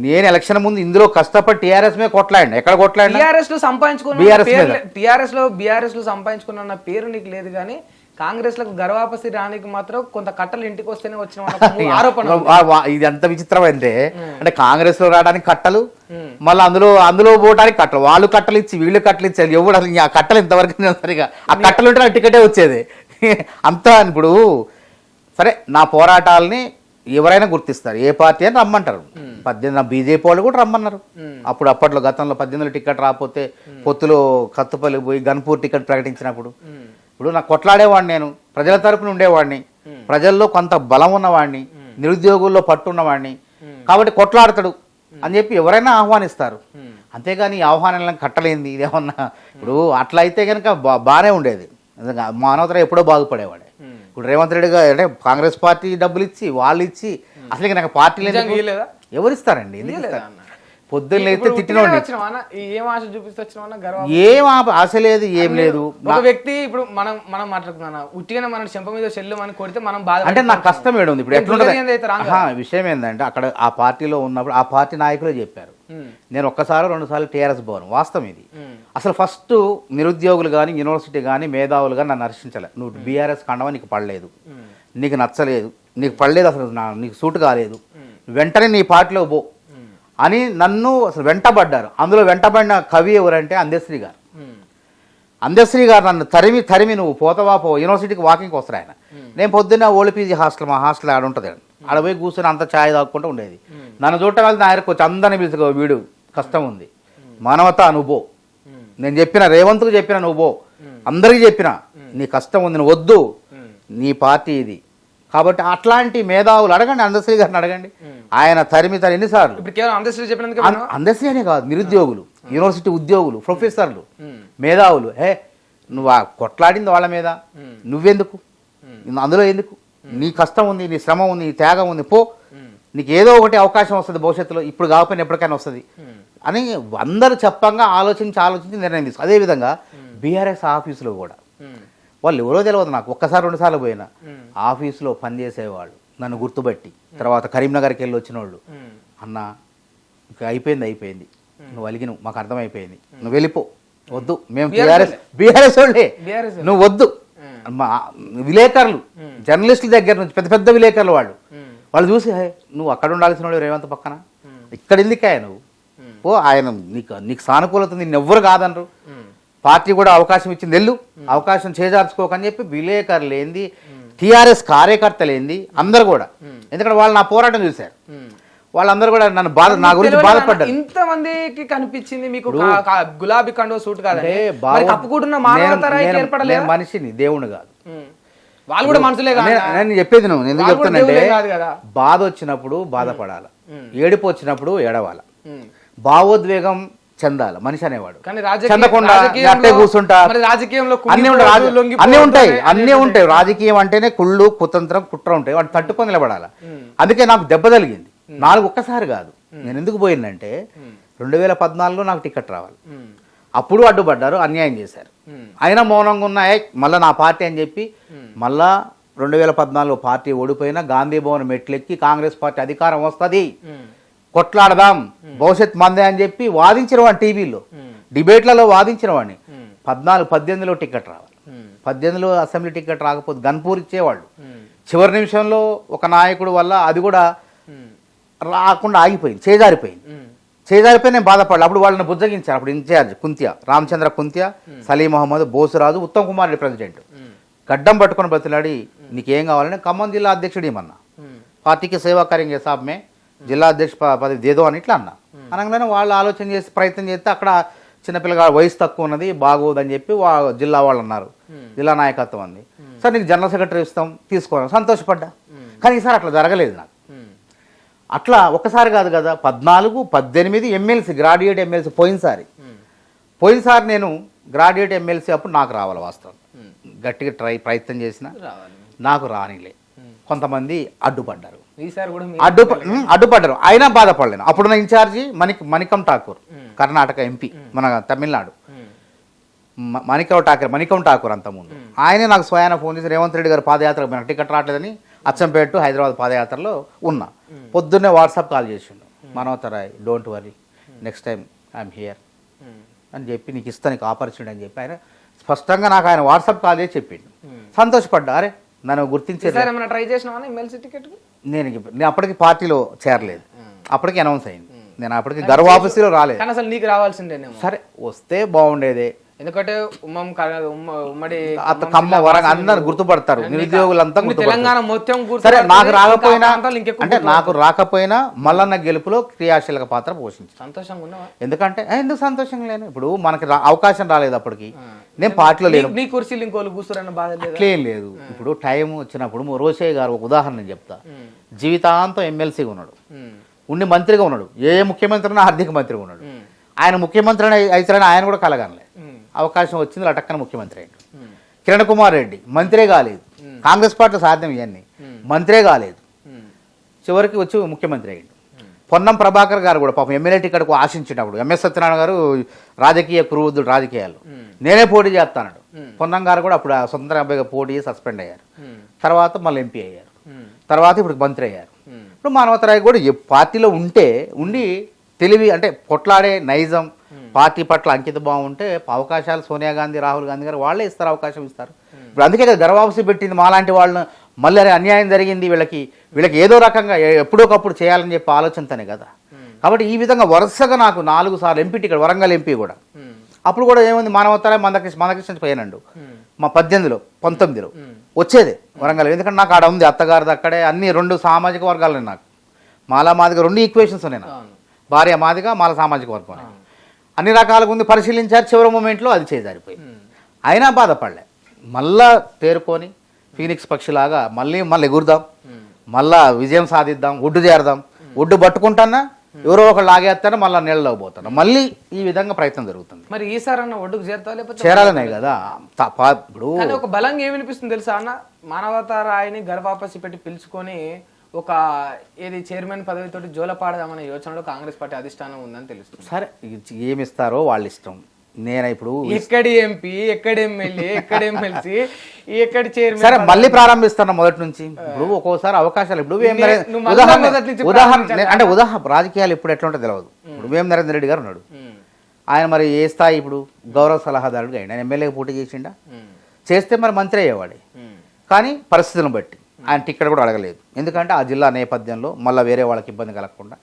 నేను ఎలక్షన్ ముందు ఇందులో కష్టపడి టీఆర్ఎస్ మీద కొట్లాడి, ఎక్కడ కొట్లాడి టీఆర్ఎస్ లో సంపాదించుకున్న పేరు నీకు లేదు, కానీ కాంగ్రెస్ లకు గర్వాపసి రానికి మాత్రం కొంత కట్టలు ఇంటికి వస్తేనే వచ్చిన ఆరోపణ. ఇది ఎంత విచిత్రమైందే అంటే కాంగ్రెస్ లో రావడానికి కట్టలు, మళ్ళీ అందులో పోవడానికి కట్టలు, వాళ్ళు కట్టలు ఇచ్చి వీళ్ళు కట్టలు ఇచ్చారు. ఎవడు అసలు ఆ కట్టలు ఇంతవరకు సరిగా ఆ కట్టలు ఉంటే నాకు టికెటే వచ్చేది అంతా. ఇప్పుడు సరే నా పోరాటాలని ఎవరైనా గుర్తిస్తారు, ఏ పార్టీ అని రమ్మంటారు. 18 బీజేపీ వాళ్ళు కూడా రమ్మన్నారు అప్పట్లో. గతంలో 18లో టికెట్ రాకపోతే పొత్తులో కత్తుపల్లి పోయి గన్పూర్ టికెట్ ప్రకటించినప్పుడు ఇప్పుడు నాకు కొట్లాడేవాడిని, నేను ప్రజల తరపున ఉండేవాడిని, ప్రజల్లో కొంత బలం ఉన్నవాడిని, నిరుద్యోగుల్లో పట్టున్నవాడిని, కాబట్టి కొట్లాడతాడు అని చెప్పి ఎవరైనా ఆహ్వానిస్తారు. అంతేగాని ఈ ఆహ్వానాలను కట్టలేంది ఇదేమన్నా. ఇప్పుడు అట్లా అయితే కనుక బాగానే ఉండేది. మానవతరం ఎప్పుడో బాగుపడేవాడే. ఇప్పుడు రేవంత్ రెడ్డి గారు అంటే కాంగ్రెస్ పార్టీ డబ్బులు ఇచ్చి వాళ్ళు ఇచ్చి అసలు నాకు పార్టీలు ఎవరిస్తారండి? ఎందుకు ఇస్తారు? పొద్దున్న అయితే తిట్టినోండి. ఏం ఆశ లేదు, ఏం లేదు. ఒక వ్యక్తి ఇప్పుడు మనం మాట్లాడుతున్నా ఉట్టిగానే మన చెంప మీద చెల్లు అని కొడితే మనం బాధ అంటే నాకు కష్టం ఏడు ఉంది. ఇప్పుడు ఎట్లుంటది విషయం ఏంటంటే అక్కడ ఆ పార్టీలో ఉన్నప్పుడు ఆ పార్టీ నాయకులే చెప్పారు. నేను ఒక్కసారి 2 సార్లు టీఆర్ఎస్ పోను, వాస్తవం ఇది. అసలు ఫస్ట్ నిరుద్యోగులు కానీ యూనివర్సిటీ కానీ మేధావులు కానీ నన్ను హర్షించలే. నువ్వు బీఆర్ఎస్ కండవా నీకు పడలేదు, నీకు నచ్చలేదు, నీకు పడలేదు, అసలు నీకు సూట్ కాలేదు, వెంటనే నీ పార్టీలో పో అని నన్ను అసలు వెంటబడ్డారు. అందులో వెంటబడిన కవి ఎవరంటే అందశ్రీ గారు. అందశ్రీ గారు నన్ను తరిమి నువ్వు పోతావా పో, యూనివర్సిటీకి వాకింగ్కి వస్తారు ఆయన. నేను పొద్దున్న ఓల్పీజీ హాస్టల్, మా హాస్టల్ ఆడ ఉంటుంది, ఆడ పోయి కూర్చొని అంత ఛాయ్ తాగుకుంటూ ఉండేది. నన్ను చూడటం వెళ్తే ఆయనకు వచ్చి అందరిని పిలుచుకో, వీడు కష్టం ఉంది, మానవత నువ్వు పో. నేను చెప్పిన రేవంత్కు చెప్పిన నువ్వు పో, అందరికీ చెప్పిన నీ కష్టం ఉంది, నువ్వు వద్దు, నీ పార్టీ ఇది. కాబట్టి అట్లాంటి మేధావులు అడగండి, అందశ్రీ గారిని అడగండి. ఆయన తరిమి ఎన్నిసార్లు. అందశ్రీ అనే కాదు, నిరుద్యోగులు, యూనివర్సిటీ ఉద్యోగులు, ప్రొఫెసర్లు, మేధావులు, నువ్వు కొట్లాడింది వాళ్ళ మీద, నువ్వెందుకు అందులో ఎందుకు? నీ కష్టం ఉంది, నీ శ్రమ ఉంది, నీ త్యాగం ఉంది, పో, నీకు ఏదో ఒకటి అవకాశం వస్తుంది భవిష్యత్తులో, ఇప్పుడు కాకపోయినా ఎప్పటికైనా వస్తుంది అని అందరూ చెప్పంగా ఆలోచించి నిర్ణయం తీసుకో. అదేవిధంగా బీఆర్ఎస్ ఆఫీసులో కూడా వాళ్ళు ఎవరో తెలియదు నాకు, ఒక్కసారి 2 సార్లు పోయినా. ఆఫీసులో పనిచేసేవాళ్ళు నన్ను గుర్తుపట్టి తర్వాత కరీంనగర్కి వెళ్ళి వచ్చిన వాళ్ళు, అన్న ఇక అయిపోయింది, నువ్వు అలిగినవు, మాకు అర్థమైపోయింది, నువ్వు వెళ్ళిపో, వద్దు, మేము బీఆర్ఎస్ వాళ్ళే, నువ్వు వద్దు. విలేకరులు, జర్నలిస్టుల దగ్గర నుంచి పెద్ద విలేకరులు వాళ్ళు చూసి, నువ్వు అక్కడ ఉండాల్సిన వాడు రేవంత్ పక్కన, ఇక్కడ ఎందుకే నువ్వు ఓ, ఆయన నీకు సానుకూలత నిన్ను ఎవ్వరు కాదనరు, పార్టీ కూడా అవకాశం ఇచ్చింది, వెళ్ళు, అవకాశం చేజార్చుకోకని చెప్పి విలేకరులు ఏంది, టీఆర్ఎస్ కార్యకర్తలు ఏంది, అందరు కూడా. ఎందుకంటే వాళ్ళు నా పోరాటం చూశారు, వాళ్ళందరూ కూడా నా గురించి బాధపడ్డారు. ఇంతమందికి కనిపించింది మీకు గులాబీ కండో సూట్ కాదంటే మనిషిని, దేవుడు కాదు, వాళ్ళు కూడా మనుషులే కాదు. నేను చెప్పేది నువ్వు ఎందుకు చెప్తానంటే, బాధ వచ్చినప్పుడు బాధపడాలి, ఏడుపు వచ్చినప్పుడు ఏడవాలి, భావోద్వేగం చెందాలి మనిషి అనేవాడు. చెందకుండా అట్టే కూర్చుంటా, అన్నీ ఉంటాయి. రాజకీయం అంటేనే కుళ్ళు, కుతంత్రం, కుట్ర ఉంటాయి, వాటి తట్టుకొని నిలబడాలి. అందుకే నాకు దెబ్బ తగిలింది 4 ఒక్కసారి కాదు. నేను ఎందుకు పోయిందంటే 2014లో నాకు టికెట్ రావాలి, అప్పుడు అడ్డుపడ్డారు, అన్యాయం చేశారు, అయినా మౌనంగా ఉన్నాయే మళ్ళీ నా పార్టీ అని చెప్పి మళ్ళా 2014లో పార్టీ ఓడిపోయినా గాంధీ భవన్ మెట్లెక్కి కాంగ్రెస్ పార్టీ అధికారం వస్తుంది, కొట్లాడదాం, భవిష్యత్ మందే అని చెప్పి వాదించిన వాడిని, టీవీలో డిబేట్లలో వాదించిన వాడిని. 18లో టికెట్ రావాలి, 18లో అసెంబ్లీ టికెట్ రాకపోతే గన్పూర్ ఇచ్చేవాళ్ళు. చివరి నిమిషంలో ఒక నాయకుడు వల్ల అది కూడా రాకుండా ఆగిపోయింది, చేజారిపోయి నేను బాధపడాలి. అప్పుడు వాళ్ళని బుజ్జగించారు, అప్పుడు ఇన్ఛార్జ్ కుంత్యా, రామచంద్ర కుంత్యా, సలీం మహమ్మద్, బోసురాజు, ఉత్తమ్ కుమార్ రెడ్డి ప్రెసిడెంట్. గడ్డం పట్టుకొని బతిలాడి నీకేం కావాలని ఖమ్మం జిల్లా అధ్యక్షుడు ఏమన్నా, పార్టీకి సేవా కార్యం సాబ్మే జిల్లా అధ్యక్ష పదవి దేదో అని ఇట్లా అన్నా. అనగానే వాళ్ళు ఆలోచన చేసి ప్రయత్నం చేస్తే అక్కడ చిన్నపిల్లగా వయసు తక్కువ ఉన్నది, బాగోదని చెప్పి జిల్లా వాళ్ళు అన్నారు, జిల్లా నాయకత్వం అంది, సార్ నీకు జనరల్ సెక్రటరీ ఇస్తాం, తీసుకోవాలి, సంతోషపడ్డా. కానీ ఈసారి అట్లా జరగలేదు నాకు. అట్లా ఒక్కసారి కాదు కదా, 14, 18 ఎమ్మెల్సీ, గ్రాడ్యుయేట్ ఎమ్మెల్సీ. పోయినసారి నేను గ్రాడ్యుయేట్ ఎమ్మెల్సీ అప్పుడు నాకు రావాలి, వాస్తవం గట్టిగా ప్రయత్నం చేసిన నాకు రానిలే. కొంతమంది అడ్డుపడ్డారు, అడ్డుపడ్డారు, అయినా బాధపడలేను. అప్పుడున్న ఇన్ఛార్జి మణికం ఠాకూర్, కర్ణాటక ఎంపీ, మన తమిళనాడు, మణికం ఠాకూర్ అంతకుముందు ఆయనే నాకు స్వయాన ఫోన్ చేసి, రేవంత్ రెడ్డి గారు పాదయాత్రకు నాకు టికెట్ రావట్లేదని అచ్చంపేట టు హైదరాబాద్ పాదయాత్రలో ఉన్నా. పొద్దున్నే వాట్సాప్ కాల్ చేసిండు, Manotharai don't worry, next time I'm here అని చెప్పి, నీకు ఇస్తా, నీకు ఆపర్చునిటీ అని చెప్పి ఆయన స్పష్టంగా నాకు ఆయన వాట్సాప్ కాల్ చేసి చెప్పిండు. సంతోషపడ్డా, అరే నన్ను గుర్తించేది. నేను అప్పటికి పార్టీలో చేరలేదు, అప్పటికి అనౌన్స్ అయింది, నేను అప్పటికి గర్వ ఆఫీసులో రాలేదు. అసలు నీకు రావాల్సిందే, సరే వస్తే బాగుండేదే, ఎందుకంటే ఉమ్మడి ఖమ్మం వరంగల్ అందరు గుర్తుపడతారు, నిరుద్యోగులంతా తెలంగాణ మొత్తం. సరే నాకు రాకపోయినా మల్లన్న గెలుపులో క్రియాశీలక పాత్ర పోషించాను. సంతోషంగా ఉన్నావా? ఎందుకంటే ఎందుకు సంతోషంగా లేను, ఇప్పుడు మనకి అవకాశం రాలేదు, అప్పటికి నేను పార్టీలో లేను, నీ కుర్చీలు ఇంకోళ్ళు కూర్చోరన్న బాధ అట్లేం లేదు. ఇప్పుడు టైం వచ్చినప్పుడు రోషయ్య గారు ఒక ఉదాహరణ చెప్తా, జీవితాంతం ఎమ్మెల్సీగా ఉన్నాడు, ఉండి మంత్రిగా ఉన్నాడు. ఏ ముఖ్యమంత్రి ఉన్నా ఆర్థిక మంత్రిగా ఉన్నాడు. ఆయన ముఖ్యమంత్రి అయితేనే ఆయన కూడా కలగనలే. అవకాశం వచ్చింది, లటక్కన ముఖ్యమంత్రి అయ్యాడు. కిరణ్ కుమార్ రెడ్డి మంత్రే కాలేదు. కాంగ్రెస్ పార్టీ సాధ్యం ఇవన్నీ, మంత్రే కాలేదు, చివరికి వచ్చి ముఖ్యమంత్రి అయ్యాడు. పొన్నం ప్రభాకర్ గారు కూడా పాపం ఎమ్మెల్యే టికెట్కు ఆశించినప్పుడు ఎంఎస్ సత్యనారాయణ గారు రాజకీయ కురువృద్ధుడు, రాజకీయాలు నేనే పోటీ చేస్తాడు. పొన్నం గారు కూడా అప్పుడు స్వతంత్ర అభ్యర్థిగా పోటీ చేసి సస్పెండ్ అయ్యారు. తర్వాత మళ్ళీ ఎంపీ అయ్యారు. తర్వాత ఇప్పుడు మంత్రి అయ్యారు. ఇప్పుడు మానవతరాయ్ కూడా పార్టీలో ఉండి తెలివి అంటే కొట్లాడే నైజం, పార్టీ పట్ల అంకిత భావం ఉంటే అవకాశాలు సోనియా గాంధీ, రాహుల్ గాంధీ గారు వాళ్ళే ఇస్తారు, అవకాశం ఇస్తారు. ఇప్పుడు అందుకే కదా గర్వాంశ పెట్టింది మాలాంటి వాళ్ళను. మళ్ళీ అన్యాయం జరిగింది వీళ్ళకి ఏదో రకంగా ఎప్పుడోకప్పుడు చేయాలని చెప్పి ఆలోచనతోనే కదా. కాబట్టి ఈ విధంగా వరుసగా నాకు 4 సార్లు ఎంపీ టికెట్, వరంగల్ ఎంపీ కూడా. అప్పుడు కూడా ఏముంది, మానవతరాయ్ మందకృష్ణ పోయినండు మా 18లో 19లో వచ్చేదే వరంగల్. ఎందుకంటే నాకు ఆడ ఉంది అత్తగారిది అక్కడే, అన్ని 2 సామాజిక వర్గాలు నాకు, మాలా మాదిగా 2 ఈక్వేషన్స్ ఉన్నాయి నాకు, భార్య మాదిగా మాల సామాజిక వర్గం అన్ని రకాలుగా ఉంది. పరిశీలించారు, చివరి మూమెంట్లో అది చేజారిపోయి అయినా బాధపడలే. మళ్ళా తేరుకొని ఫీనిక్స్ పక్షిలాగా మళ్ళీ ఎగురుదాం, మళ్ళా విజయం సాధిద్దాం, ఒడ్డు చేరదాం. ఒడ్డు పట్టుకుంటానా ఎవరో ఒకళ్ళు లాగేస్తానో మళ్ళీ నీళ్ళలో పోతాను, మళ్ళీ ఈ విధంగా ప్రయత్నం జరుగుతుంది. మరి ఈసారి అన్న ఒడ్డుకు చేరుతావా లేకపోతే చేరాలనే కదా. ఇప్పుడు ఒక బలంగా ఏమనిపిస్తుంది తెలుసా అన్న, మానవతారాయని గర్భాపసి పెట్టి పిలుచుకొని ఒక ఏది చైర్మన్ పదవితోటి జోలపాడదామనే యోచనలో కాంగ్రెస్ పార్టీ అధిష్టానం ఉందని తెలుస్తుంది. సరే ఏమిస్తారో వాళ్ళ ఇష్టం. నేను ఇప్పుడు ఎక్కడి ఎంపీ, ఎక్కడి ఎమ్మెల్యే, ఎక్కడి ఎమ్మెల్సీ, ఎక్కడి చైర్మన్, సరే మళ్ళీ ప్రారంభిస్తాను మొదటి నుంచి. ఇప్పుడు ఒక్కోసారి అవకాశాలు ఇప్పుడు ఉదాహరణ రాజకీయాలు ఇప్పుడు ఎట్లా ఉంటే తెలియదు. ఇప్పుడు వేం నరేందర్ రెడ్డి గారు ఉన్నాడు, ఆయన మరి ఏ స్థాయి ఇప్పుడు గౌరవ సలహాదారుడుగా ఆయన ఎమ్మెల్యేగా పోటీ చేసిండా, చేస్తే మరి మంత్రి అయ్యేవాడే. కానీ పరిస్థితులను బట్టి ఆయన టికెట్ కూడా అడగలేదు. ఎందుకంటే ఆ జిల్లా నేపథ్యంలో మళ్ళీ వేరే వాళ్ళకి ఇబ్బంది కలగకుండా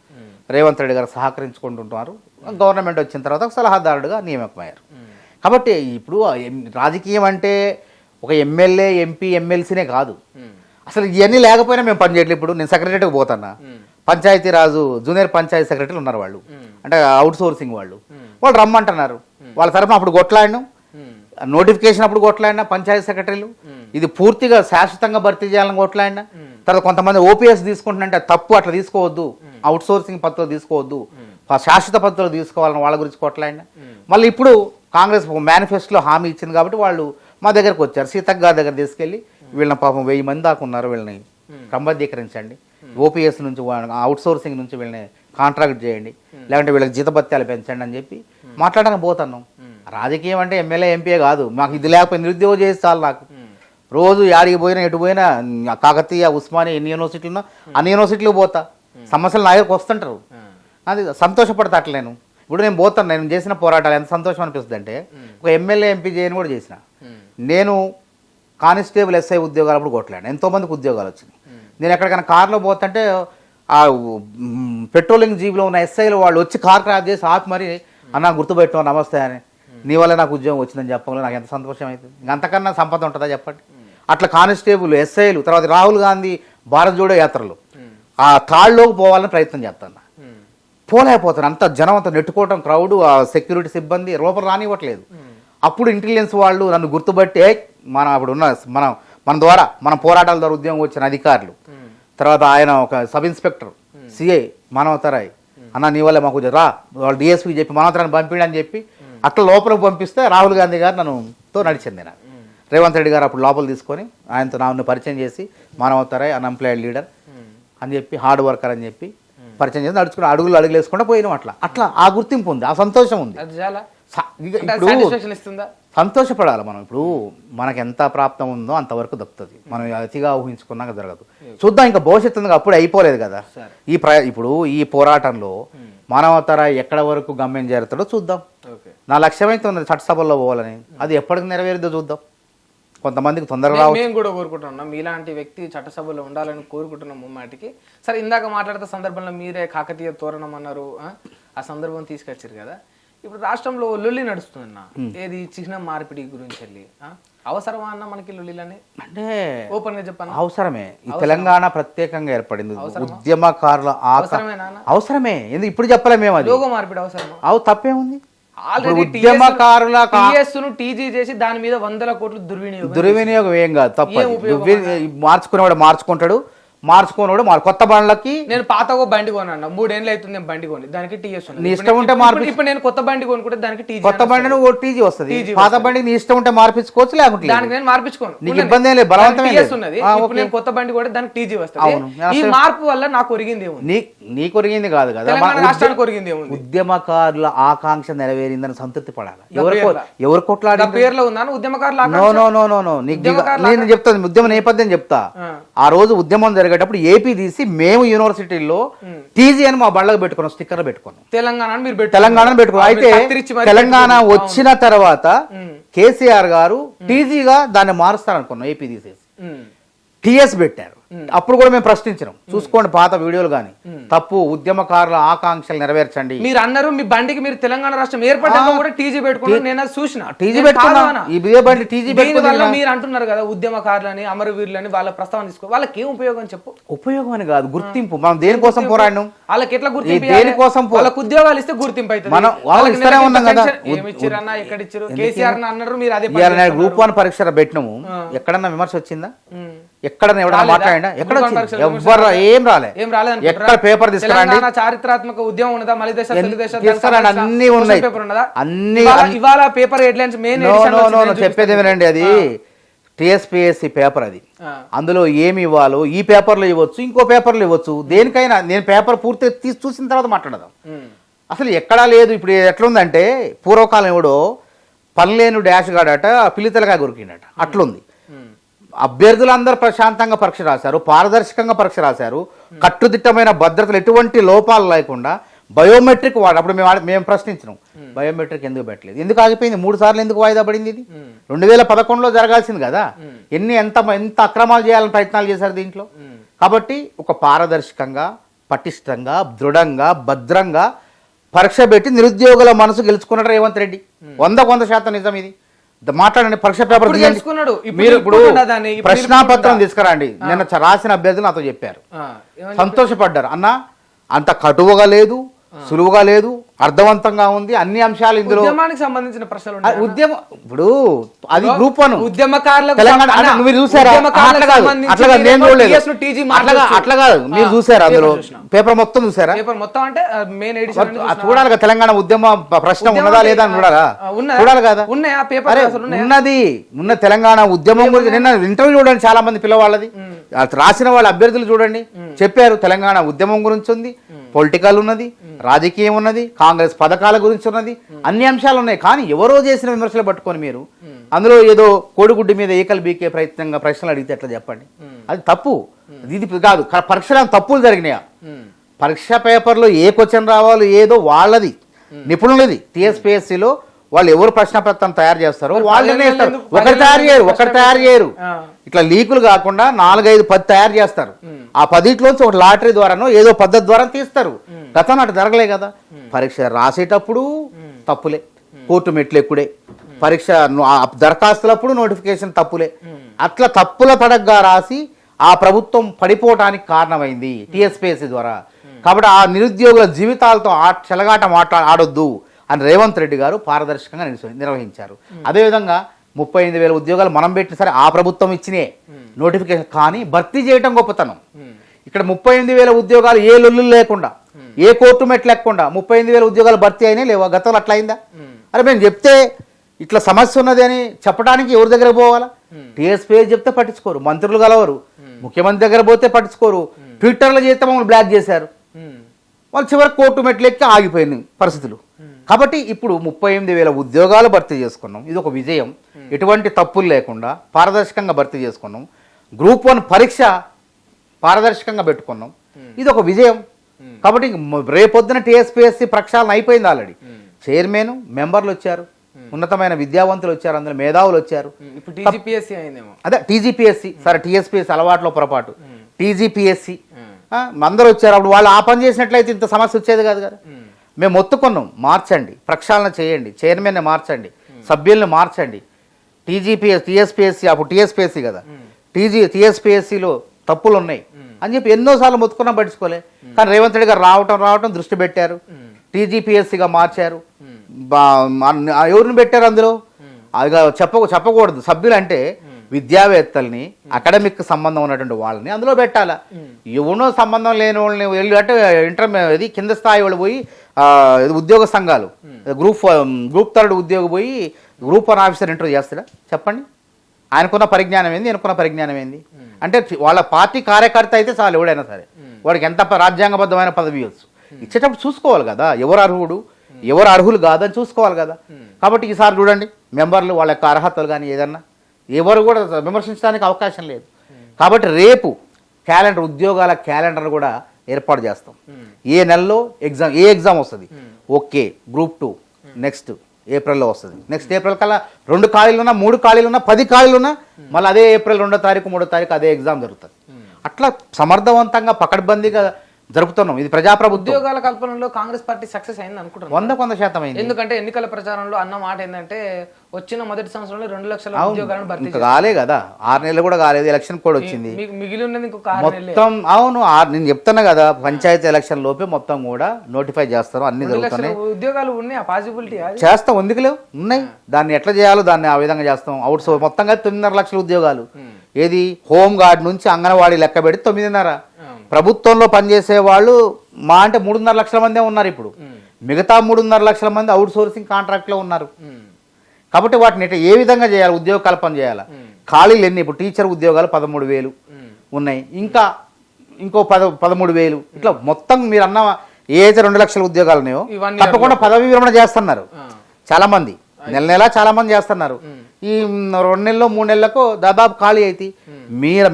రేవంత్ రెడ్డి గారు సహకరించుకుంటుంటున్నారు. గవర్నమెంట్ వచ్చిన తర్వాత ఒక సలహాదారుడుగా నియామకమయ్యారు. కాబట్టి ఇప్పుడు రాజకీయం అంటే ఒక ఎమ్మెల్యే, ఎంపీ, ఎమ్మెల్సీనే కాదు. అసలు ఇవన్నీ లేకపోయినా మేము పనిచేయట్లేదు. ఇప్పుడు నేను సెక్రటరీకి పోతున్నా, పంచాయతీరాజు జూనియర్ పంచాయతీ సెక్రటరీలు ఉన్నారు వాళ్ళు, అంటే అవుట్ సోర్సింగ్ వాళ్ళు రమ్మంటున్నారు. వాళ్ళ తరఫున అప్పుడు కొట్లాడినాం, నోటిఫికేషన్ అప్పుడు కొట్లాడినా పంచాయతీ సెక్రటరీలు. ఇది పూర్తిగా శాశ్వతంగా భర్తీ చేయాలని కొట్లాడినా. తర్వాత కొంతమంది ఓపీఎస్ తీసుకుంటున్నంటే తప్పు, అట్లా తీసుకోవద్దు, అవుట్ సోర్సింగ్ పద్ధతులు తీసుకోవద్దు, శాశ్వత పద్ధతులు తీసుకోవాలని వాళ్ళ గురించి కొట్లాడినా. మళ్ళీ ఇప్పుడు కాంగ్రెస్ మేనిఫెస్టోలో హామీ ఇచ్చింది కాబట్టి వాళ్ళు మా దగ్గరకు వచ్చారు. సీతక్ గారి దగ్గర తీసుకెళ్ళి వీళ్ళని పాపం 1000 మంది దాకా ఉన్నారు, వీళ్ళని క్రమబద్ధీకరించండి, ఓపీఎస్ నుంచి అవుట్ సోర్సింగ్ నుంచి వీళ్ళని కాంట్రాక్ట్ చేయండి, లేదంటే వీళ్ళకి జీతభత్యాలు పెంచండి అని చెప్పి మాట్లాడడానికి పోతున్నాం. రాజకీయం అంటే ఎమ్మెల్యే, ఎంపీ కాదు. మాకు ఇది లేకపోతే నిరుద్యోగం చేసి చాలు. నాకు రోజు యాడికి పోయినా ఎటు పోయినా కాకతీయ, ఉస్మానియా ఎన్ని యూనివర్సిటీలు ఉన్నా అన్ని యూనివర్సిటీలకు పోతా, సమస్యలు నా దగ్గరకు వస్తుంటారు. అది సంతోషపడతా. అట్లా ఇప్పుడు నేను పోతాను, నేను చేసిన పోరాటాలు ఎంత సంతోషం అనిపిస్తుంది అంటే, ఒక ఎమ్మెల్యే, ఎంపీ చేయని కూడా చేసిన. నేను కానిస్టేబుల్, ఎస్ఐ ఉద్యోగాలు అప్పుడు కొట్టలేను, ఎంతోమందికి ఉద్యోగాలు వచ్చినాయి. నేను ఎక్కడికైనా కార్లో పోతుంటే ఆ పెట్రోలింగ్ జీబులో ఉన్న ఎస్ఐలు వాళ్ళు వచ్చి కార్ క్రాప్ చేసి ఆపి మరి అన్న గుర్తుపెట్టావు నమస్తే అని, నీ వల్ల నాకు ఉద్యోగం వచ్చిందని చెప్పడంలో నాకు ఎంత సంతోషం అవుతుంది. అంతకన్నా సంపద ఉంటుందా చెప్పండి. అట్లా కానిస్టేబుల్, ఎస్ఐలు, తర్వాత రాహుల్ గాంధీ భారత్ జోడో యాత్రలు ఆ తాళ్ళలోకి పోవాలని ప్రయత్నం చేస్తాను, పోలేకపోతాను. అంత జనం, అంత నెట్టుకోవటం, క్రౌడ్, ఆ సెక్యూరిటీ సిబ్బంది లోపల రానివ్వట్లేదు. అప్పుడు ఇంటెలిజెన్స్ వాళ్ళు నన్ను గుర్తుపట్టి మన అప్పుడు ఉన్న మన ద్వారా మన పోరాటాల ద్వారా ఉద్యోగం వచ్చిన అధికారులు, తర్వాత ఆయన ఒక సబ్ ఇన్స్పెక్టర్, సిఐ మానవతరాయ్, అన్న నీ వల్ల మాకు రా, వాళ్ళు డిఎస్పీ చెప్పి మానవతరాన్ని పంపించని చెప్పి అట్లా లోపలికి పంపిస్తే రాహుల్ గాంధీ గారు నన్నుతో నడిచింది. నాకు రేవంత్ రెడ్డి గారు అప్పుడు లోపల తీసుకొని ఆయనతో నన్ను పరిచయం చేసి మానవతరాయ్ అన్ఎంప్లాయిడ్ లీడర్ అని చెప్పి, హార్డ్ వర్కర్ అని చెప్పి పరిచయం చేసి నడుచుకుని అడుగులు వేసుకుంటూ పోయినాం. అట్లా ఆ గుర్తింపు ఉంది, ఆ సంతోషం ఉంది. ఇప్పుడు సంతోషపడాలి మనం. ఇప్పుడు మనకు ఎంత ప్రాప్తం ఉందో అంతవరకు దక్కుతుంది, మనం అతిగా ఊహించుకున్నాక జరగదు. చూద్దాం, ఇంకా భవిష్యత్తు ఉంది, అప్పుడు అయిపోలేదు కదా. ఇప్పుడు ఈ పోరాటంలో మానవతరాయ్ ఎక్కడ వరకు గమ్యం చేరుతాడో చూద్దాం. నా లక్ష్యం అయితే ఉన్నది చట్టసభల్లో పోవాలని, అది ఎప్పటికి నెరవేరుదో చూద్దాం. కొంతమందికి తొందరగా మేము కూడా కోరుకుంటున్నాం, మీలాంటి వ్యక్తి చట్టసభలో ఉండాలని కోరుకుంటున్నాం ముమ్మాటికి. సరే, ఇందాక మాట్లాడుతున్న సందర్భంలో మీరే కాకతీయ తోరణం అన్నారు, ఆ సందర్భం తీసుకొచ్చారు కదా. ఇప్పుడు రాష్ట్రంలో లొల్లి నడుస్తుందన్న, ఏది చిహ్నం మార్పిడి గురించి వెళ్ళి అవసరమా అన్న మనకి లొల్లిలని? అంటే ఓపెన్ గా చెప్పాను, అవసరమే. ఈ తెలంగాణ ప్రత్యేకంగా ఏర్పడింది, ఉద్యమకారుల అవసరమే. ఎందుకు ఇప్పుడు చెప్పలే మేము, అది లోగో మార్పిడి అవసరమా? తప్పేముంది? ఉద్యమకారుల టీజీ చేసి దాని మీద 100 కోట్లు దుర్వినియోగం ఏం కాదు, తప్ప. మార్చుకునేవాడు మార్చుకుంటాడు, మార్చుకోనోడు కొత్త బండ్లకి నేను పాత ఒక బండి కొన్నా 3 ఏళ్ళు అవుతుంది నేను బండి కొని దానికి టీఎస్ నీ ఇష్టం ఉంటే ఇప్పుడు నేను కొత్త బండి కొనుక్కుంటే దానికి టీజీ కొత్త బండిని ఓ టీజీ వస్తుంది పాత బండికి నీ ఇష్టం ఉంటే మార్పించుకోవచ్చు లేకుంటే దానికి నేను మార్పించుకోను నీకు ఇబ్బంది ఏం లేదు బలవంతమే టీఎస్ ఉన్నది ఇప్పుడు నేను కొత్త బండి కూడా దానికి టీజీ వస్తుంది ఈ మార్పు వల్ల నాకు ఒరిగింది ఏముంది నీకు ఒరిగింది కాదు కదా తెలంగాణ రాష్ట్రానికి ఒరిగింది ఏముంది ఉద్యమకారుల ఆకాంక్ష నెరవేరిందని సంతృప్తి పడాలి ఎవరు కొట్లాడి పేర్లో ఉన్నాను ఉద్యమకారుల నో నేను చెప్తాను ఉద్యమ నేపథ్యం చెప్తా ఆ రోజు ఉద్యమం జరిగేటప్పుడు ఏపీ తీసి మేము యూనివర్సిటీలో టీజీ అని మా బళ్ళకు పెట్టుకున్నాం స్టిక్కర్లు పెట్టుకున్నాం తెలంగాణ పెట్టుకున్నాం అయితే తెలంగాణ వచ్చిన తర్వాత కేసీఆర్ గారు టీజీగా దాన్ని మారుస్తారనుకున్నాం ఏపీ తీసేసి టీఎస్ పెట్టారు అప్పుడు కూడా మేము ప్రశ్నించినాం చూసుకోండి పాత వీడియోలు కానీ తప్పు ఉద్యమకారుల ఆకాంక్షలు నెరవేర్చండి మీరు అన్నారు మీ బండికి మీరు తెలంగాణ రాష్ట్రం ఏర్పడ్డాక కూడా టీజీ పెట్టుకున్నారు నేను అది చూసిన టీజీ పెట్టుకున్నా ఈ బండి టీజీ వల్ల మీరు అంటున్నారు కదా ఉద్యమకారులని అమరవీరులని వాళ్ళ ప్రస్తావన తీసుకో వాళ్ళకి ఏం ఉపయోగం చెప్పు ఉపయోగం అని కాదు గుర్తింపు మనం దేనికోసం పోరాడినాం వాళ్ళకి ఎట్లా గుర్తింపు దేనికోసం వాళ్ళకి ఉద్యోగాలు ఇస్తే గుర్తింపు అవుతుంది మనం వాళ్ళకి ఇస్తూనే ఉన్నాం కదా ఏమి ఇచ్చిరన్నా ఎక్కడ ఇచ్చారు కేసీఆర్ అన్నారు మీరు అదే గ్రూప్ 1 పరీక్ష పెట్టినాము ఎక్కడన్నా విమర్శ వచ్చిందా ఎక్కడన్నా ఎవడన్నా మాట్లాడినా ఎక్కడ ఎవ్వరు ఏం రాలేదు ఎక్కడ పేపర్ తీసుకురండి చారిత్రాత్మక ఉద్యమం ఉన్నదా మళ్ళీ తీసుకురండి అన్ని ఉన్నాయి అన్ని ఇవాళ పేపర్ హెడ్లైన్స్ మెయిన్ చెప్పేది ఏమేనండి అది టీఎస్పీఎస్సీ పేపర్ అది అందులో ఏమి ఇవ్వాలో ఈ పేపర్లో ఇవ్వచ్చు ఇంకో పేపర్లో ఇవ్వచ్చు దేనికైనా నేను పేపర్ పూర్తి తీసి చూసిన తర్వాత మాట్లాడదాం అసలు ఎక్కడా లేదు ఇప్పుడు ఎట్లుందంటే పూర్వకాలం ఎవడో పనిలేను డాష్ గాడట పిల్లితలగా కొరికిండట అట్లుంది అభ్యర్థులందరూ ప్రశాంతంగా పరీక్ష రాశారు పారదర్శకంగా పరీక్ష రాశారు కట్టుదిట్టమైన భద్రతలు ఎటువంటి లోపాలు లేకుండా బయోమెట్రిక్ అప్పుడు మేము ప్రశ్నించినాం బయోమెట్రిక్ ఎందుకు పెట్టలేదు ఎందుకు ఆగిపోయింది 3 సార్లు ఎందుకు వాయిదా పడింది ఇది 2011లో జరగాల్సింది కదా ఎంత అక్రమాలు చేయాలని ప్రయత్నాలు చేశారు దీంట్లో కాబట్టి ఒక పారదర్శకంగా పటిష్టంగా దృఢంగా భద్రంగా పరీక్ష పెట్టి నిరుద్యోగుల మనసు గెలుచుకున్నాడు రేవంత్ రెడ్డి 100% నిజం ఇది మాట్లాడండి పరీక్ష పేపర్ మీరు ఇప్పుడు ప్రశ్నాపత్రం తీసుకురండి నిన్న రాసిన అభ్యర్థులు నాతో చెప్పారు సంతోషపడ్డారు అన్న అంత కటువుగా లేదు సులువుగా లేదు అర్థవంతంగా ఉంది అన్ని అంశాలు ఇందులో సంబంధించిన ప్రశ్నలు ఉద్యమం ఇప్పుడు అది గ్రూప్ 1 ఉద్యమకారులకు తెలంగాణ మీరు చూసారా అట్లా కాదు మీరు చూసారా అందులో పేపర్ మొత్తం చూసారా పేపర్ మొత్తం అంటే మెయిన్ ఎడిషన్ చూడాలి కదా తెలంగాణ ఉద్యమ ప్రశ్న ఉన్నదా లేదా అని చూడాలి కదా ఉన్న తెలంగాణ ఉద్యమం గురించి నిన్న ఇంటర్వ్యూ చూడండి చాలా మంది పిల్లవాళ్ళది రాసిన వాళ్ళ అభ్యర్థులు చూడండి చెప్పారు తెలంగాణ ఉద్యమం గురించి ఉంది పొలిటికల్ ఉన్నది రాజకీయం ఉన్నది కాంగ్రెస్ పథకాల గురించి ఉన్నది అన్ని అంశాలు ఉన్నాయి కానీ ఎవరో చేసిన విమర్శలు పట్టుకొని మీరు అందులో ఏదో కోడిగుడ్డు మీద ఏకలు బీకే ప్రశ్నలు అడిగితే ఎట్లా చెప్పండి అది తప్పు ఇది కాదు పరీక్షలో తప్పులు జరిగినాయా పరీక్ష పేపర్లో ఏ క్వశ్చన్ రావాలో ఏదో వాళ్ళది నిపుణులది టీఎస్పీఎస్సీలో వాళ్ళు ఎవరు ప్రశ్నపత్రం తయారు చేస్తారో వాళ్ళనే ఇస్తారు ఒకటి తయారు చేయరు ఇట్లా లీకులు కాకుండా 4-5-10 తయారు చేస్తారు ఆ 10లోంచి ఒక లాటరీ ద్వారానో ఏదో పద్ధతి ద్వారా తీస్తారు గతంలో అటు జరగలే కదా పరీక్ష రాసేటప్పుడు తప్పులే కోర్టు మెట్లు ఎక్కుడే పరీక్ష దరఖాస్తులప్పుడు నోటిఫికేషన్ తప్పులే అట్లా తప్పుల తడగ్గా రాసి ఆ ప్రభుత్వం పడిపోవటానికి కారణమైంది టీఎస్పీఎస్సీ ద్వారా కాబట్టి ఆ నిరుద్యోగుల జీవితాలతో చెలగాట ఆడొద్దు అని రేవంత్ రెడ్డి గారు పారదర్శకంగా నిర్వహించారు అదేవిధంగా 35,000 ఉద్యోగాలు మనం పెట్టిన సరే ఆ ప్రభుత్వం ఇచ్చినే నోటిఫికేషన్ కానీ భర్తీ చేయటం గొప్పతనం ఇక్కడ 38,000 ఉద్యోగాలు ఏ లొల్లు లేకుండా ఏ కోర్టు మెట్లు లేకుండా 38,000 ఉద్యోగాలు భర్తీ అయినా లేవా గతంలో అట్లా అయిందా అరే మేము చెప్తే ఇట్లా సమస్య ఉన్నది అని చెప్పడానికి ఎవరి దగ్గర పోవాలా టీఎస్పీ చెప్తే పట్టించుకోరు మంత్రులు గలవరు ముఖ్యమంత్రి దగ్గర పోతే పట్టించుకోరు ట్విట్టర్లో చేస్తే మమ్మల్ని బ్లాక్ చేశారు వాళ్ళు చివరికి కోర్టు మెట్లు ఎక్కి ఆగిపోయినాయి పరిస్థితులు కాబట్టి ఇప్పుడు 38,000 ఉద్యోగాలు భర్తీ చేసుకున్నాం ఇది ఒక విజయం ఎటువంటి తప్పులు లేకుండా పారదర్శకంగా భర్తీ చేసుకున్నాం గ్రూప్ 1 పరీక్ష పారదర్శకంగా పెట్టుకున్నాం ఇది ఒక విజయం కాబట్టి రేపొద్దున టీఎస్పీఎస్సీ ప్రక్షాళన అయిపోయింది ఆల్రెడీ చైర్మన్ మెంబర్లు వచ్చారు ఉన్నతమైన విద్యావంతులు వచ్చారు అందులో మేధావులు వచ్చారు అదే టీజీపీఎస్సీ సరే టీఎస్పీఎస్సీ అలవాట్లో పొరపాటు టీజీపీఎస్సీ అందరూ వచ్చారు అప్పుడు వాళ్ళు ఆ పని చేసినట్లయితే ఇంత సమస్య వచ్చేది కాదు కదా మేము మొత్తుకున్నాం మార్చండి ప్రక్షాళన చేయండి చైర్మన్ని మార్చండి సభ్యుల్ని మార్చండి టీఎస్పీఎస్సీ అప్పుడు టీఎస్పీఎస్సీ కదా టీఎస్పీఎస్సీలో తప్పులు ఉన్నాయి అని చెప్పి ఎన్నోసార్లు మొత్తుకున్నాం పట్టించుకోలే కానీ రేవంత్ రెడ్డి గారు రావటం దృష్టి పెట్టారు టీజీపీఎస్సీగా మార్చారు ఎవరిని పెట్టారు అందులో అది చెప్పకూడదు సభ్యులు అంటే విద్యావేత్తల్ని అకాడమిక్ సంబంధం ఉన్నటువంటి వాళ్ళని అందులో పెట్టాలా. ఎవనో సంబంధం లేని వాళ్ళని వెళ్ళి అంటే ఇది కింద స్థాయి వాళ్ళు పోయి ఉద్యోగ సంఘాలు గ్రూప్ థర్డ్ ఉద్యోగి పోయి గ్రూప్ 1 ఆఫీసర్ ఇంటర్వ్యూ చేస్తాడా చెప్పండి? ఆయనకున్న పరిజ్ఞానం ఏంది, ఆయనకున్న పరిజ్ఞానం ఏంది? అంటే వాళ్ళ పార్టీ కార్యకర్త అయితే చాలు ఎవడైనా సరే, వాడికి ఎంత రాజ్యాంగబద్ధమైన పదవి ఇవ్వచ్చు. ఇచ్చేటప్పుడు చూసుకోవాలి కదా ఎవరు అర్హుడు ఎవరు అర్హులు కాదని చూసుకోవాలి కదా. కాబట్టి ఈసారి చూడండి మెంబర్లు వాళ్ళ యొక్క అర్హతలు కానీ ఏదన్నా ఎవరు కూడా విమర్శించడానికి అవకాశం లేదు. కాబట్టి రేపు క్యాలెండర్ ఉద్యోగాల క్యాలెండర్ కూడా ఏర్పాటు చేస్తాం. ఏ నెలలో ఎగ్జామ్ ఏ ఎగ్జామ్ వస్తుంది, ఓకే గ్రూప్ 2 నెక్స్ట్ ఏప్రిల్లో వస్తుంది. నెక్స్ట్ ఏప్రిల్ కల్లా 2 ఖాళీలున్నా 3 ఖాళీలున్నా 10 ఖాళీలున్నా మళ్ళీ అదే ఏప్రిల్ 2వ తారీఖు 3వ తారీఖు అదే ఎగ్జామ్ జరుగుతుంది. అట్లా సమర్థవంతంగా పకడ్బందీగా జరుపుతున్నాం. ఇది ప్రజాప్రభుత్వం. ఉద్యోగాల కల్పనలో కాంగ్రెస్ పార్టీ సక్సెస్ అయింది అనుకుంటున్నాను. 100% అయింది. ఎందుకంటే ఎన్నికల ప్రచారంలో అన్న మాట ఏంటంటే వచ్చిన మొదటి సంవత్సరంలో 2 లక్షల ఉద్యోగాలను భర్తీ ఇంకా కాలే కదా, 6 నెలలు కూడా కాలేదు. ఎలక్షన్ కోడ్ వచ్చింది, మిగిలి ఉన్నది ఇంకొక 6 నెలలే. మొత్తం అవును నేను చెప్తున్నా కదా, పంచాయతీ ఎలక్షన్ లోపే మొత్తం కూడా నోటిఫై చేస్తారు. అన్ని జరుగుతున్నాయి. ఉద్యోగాలు ఉన్నాయి, పాసిబిలిటీ చేస్తాం. ఎందుకు లేవు, ఉన్నాయి. దాన్ని ఎట్లా చేయాలో దాన్ని ఆ విధంగా చేస్తాం. అవుట్ సోర్స్ మొత్తంగా 9.5 లక్షల ఉద్యోగాలు. ఏది హోమ్ గార్డ్ నుంచి అంగన్వాడీ లెక్క పెడితే 9.5. ప్రభుత్వంలో పనిచేసే వాళ్ళు మా అంటే 3.5 లక్షల మందే ఉన్నారు ఇప్పుడు. మిగతా 3.5 లక్షల మంది అవుట్ సోర్సింగ్ కాంట్రాక్ట్లో ఉన్నారు. కాబట్టి వాటిని ఏ విధంగా చేయాలి, ఉద్యోగ కల్పన చేయాలా. ఖాళీలు ఎన్ని ఇప్పుడు టీచర్ ఉద్యోగాలు 13,000 ఉన్నాయి, ఇంకా ఇంకో 13,000. ఇట్లా మొత్తం మీరు అన్న ఏదైతే 2 లక్షల ఉద్యోగాలు ఉన్నాయో తప్పకుండా పదవి విరమణ చేస్తున్నారు చాలా మంది. నెల చాలా మంది చేస్తున్నారు. ఈ 2 నెలలు 3 నెలలకు దాదాపు ఖాళీ అయితే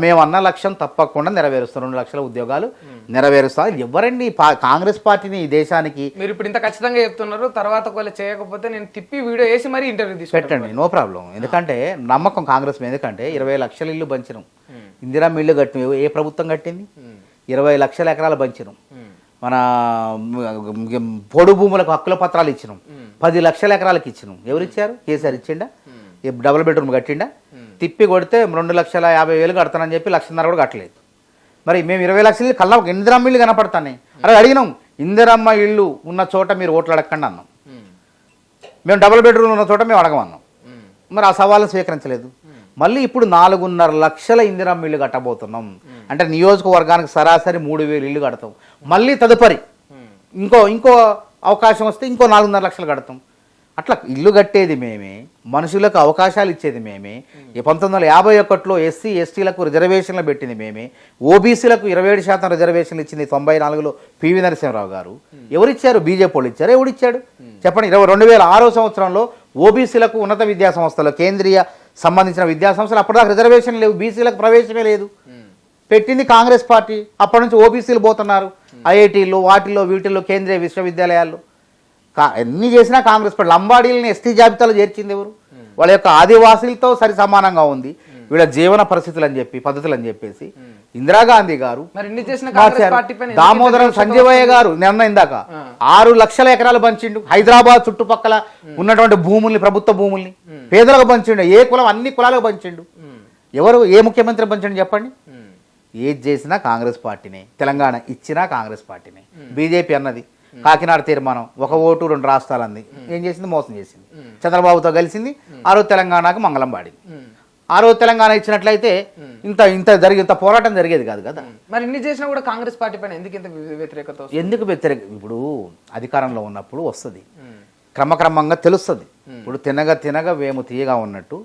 మేము అన్న లక్ష్యం తప్పకుండా నెరవేరుస్తాం. 2 లక్షల ఉద్యోగాలు నెరవేరుస్తాం. ఎవరండి కాంగ్రెస్ పార్టీని ఈ దేశానికి మీరు ఇప్పుడు ఇంత ఖచ్చితంగా చెప్తున్నారు. తర్వాత ఒకవేళ చేయకపోతే నేను తిప్పి వీడియో వేసి మరి ఇంటర్వ్యూ పెట్టండి, నో ప్రాబ్లం. ఎందుకంటే నమ్మకం కాంగ్రెస్ మీద. ఎందుకంటే 20 లక్షల ఇల్లు పంచినాం, ఇందిరా ఇల్లు కట్టిన ఏ ప్రభుత్వం కట్టింది? 20 లక్షల ఎకరాలు పంచినాం. మన పొడు భూములకు హక్కుల పత్రాలు ఇచ్చినాం. 10 లక్షల ఎకరాలకు ఇచ్చినాం. ఎవరు ఇచ్చారు? కేసీఆర్ ఇచ్చిండా? డబుల్ బెడ్రూమ్ కట్టిండా? తిప్పి కొడితే 2,50,000 కడతానని చెప్పి 1,50,000 కూడా కట్టలేదు. మరి మేము 20 లక్షలు కల్లా ఇందిరమ్మ ఇల్లు కనపడతానే అరే అడిగినాం. ఇందిరమ్మ ఇల్లు ఉన్న చోట మీరు ఓట్లు అడగండి అన్నాం. మేము డబుల్ బెడ్రూమ్ ఉన్న చోట మేము అడగమన్నాం. మరి ఆ సవాళ్ళను స్వీకరించలేదు. మళ్ళీ ఇప్పుడు 4.5 లక్షల ఇందిరమ్మ ఇల్లు కట్టబోతున్నాం. అంటే నియోజకవర్గానికి సరాసరి 3,000 ఇల్లు కడతాం. మళ్ళీ తదుపరి ఇంకో అవకాశం వస్తే ఇంకో 4.5 లక్షలు కడతాం. అట్లా ఇల్లు కట్టేది మేమే, మనుషులకు అవకాశాలు ఇచ్చేది మేమే. 1951లో ఎస్సీ ఎస్టీలకు రిజర్వేషన్లు పెట్టింది మేమే. ఓబీసీలకు 27% రిజర్వేషన్లు ఇచ్చింది 94లో పివి నరసింహరావు గారు. ఎవరిచ్చారు? బీజేపీ వాళ్ళు ఇచ్చారు. ఎవడిచ్చాడు చెప్పండి? 2006 సంవత్సరంలో ఓబీసీలకు ఉన్నత విద్యా సంస్థలు కేంద్రీయ సంబంధించిన విద్యా సంస్థలు అప్పటిదాకా రిజర్వేషన్ లేవు, బీసీలకు ప్రవేశమే లేదు. పెట్టింది కాంగ్రెస్ పార్టీ. అప్పటి నుంచి ఓబీసీలు పోతున్నారు ఐఐటీల్లో వాటిల్లో వీటిల్లో కేంద్రీయ విశ్వవిద్యాలయాల్లో. ఎన్ని చేసినా కాంగ్రెస్ పార్టీ. లంబాడీలని ఎస్టీ జాబితాలో చేర్చింది ఎవరు? వాళ్ళ యొక్క ఆదివాసీలతో సరి సమానంగా ఉంది వీళ్ళ జీవన పరిస్థితులు అని చెప్పి పద్ధతులు అని చెప్పేసి ఇందిరాగాంధీ గారు దామోదరం సంజీవయ్య గారు నిన్న ఇందాక 6 లక్షల ఎకరాలు పంచిండు. హైదరాబాద్ చుట్టుపక్కల ఉన్నటువంటి భూముల్ని, ప్రభుత్వ భూముల్ని పేదలకు పంచిండు. ఏ కులం? అన్ని కులాలకు పంచిండు. ఎవరు? ఏ ముఖ్యమంత్రి పంచండి చెప్పండి? ఏది చేసినా కాంగ్రెస్ పార్టీనే. తెలంగాణ ఇచ్చినా కాంగ్రెస్ పార్టీనే. బీజేపీ అన్నది కాకినాడ తీర్మానం 1 ఓటు 2 రాష్ట్రాలు అంది. ఏం చేసింది? మోసం చేసింది. చంద్రబాబుతో కలిసింది. ఆ రోజు తెలంగాణకు మంగళం పాడింది. ఆ రోజు తెలంగాణ ఇచ్చినట్లయితే ఇంత పోరాటం జరిగేది కాదు కదా. మరి ఇన్ని చేసినా కూడా కాంగ్రెస్ పార్టీ పైన ఎందుకు ఇంత వ్యతిరేకత? ఎందుకు వ్యతిరేక? ఇప్పుడు అధికారంలో ఉన్నప్పుడు వస్తుంది, క్రమక్రమంగా తెలుస్తుంది. ఇప్పుడు తినగా వేము తీయగా ఉన్నట్టు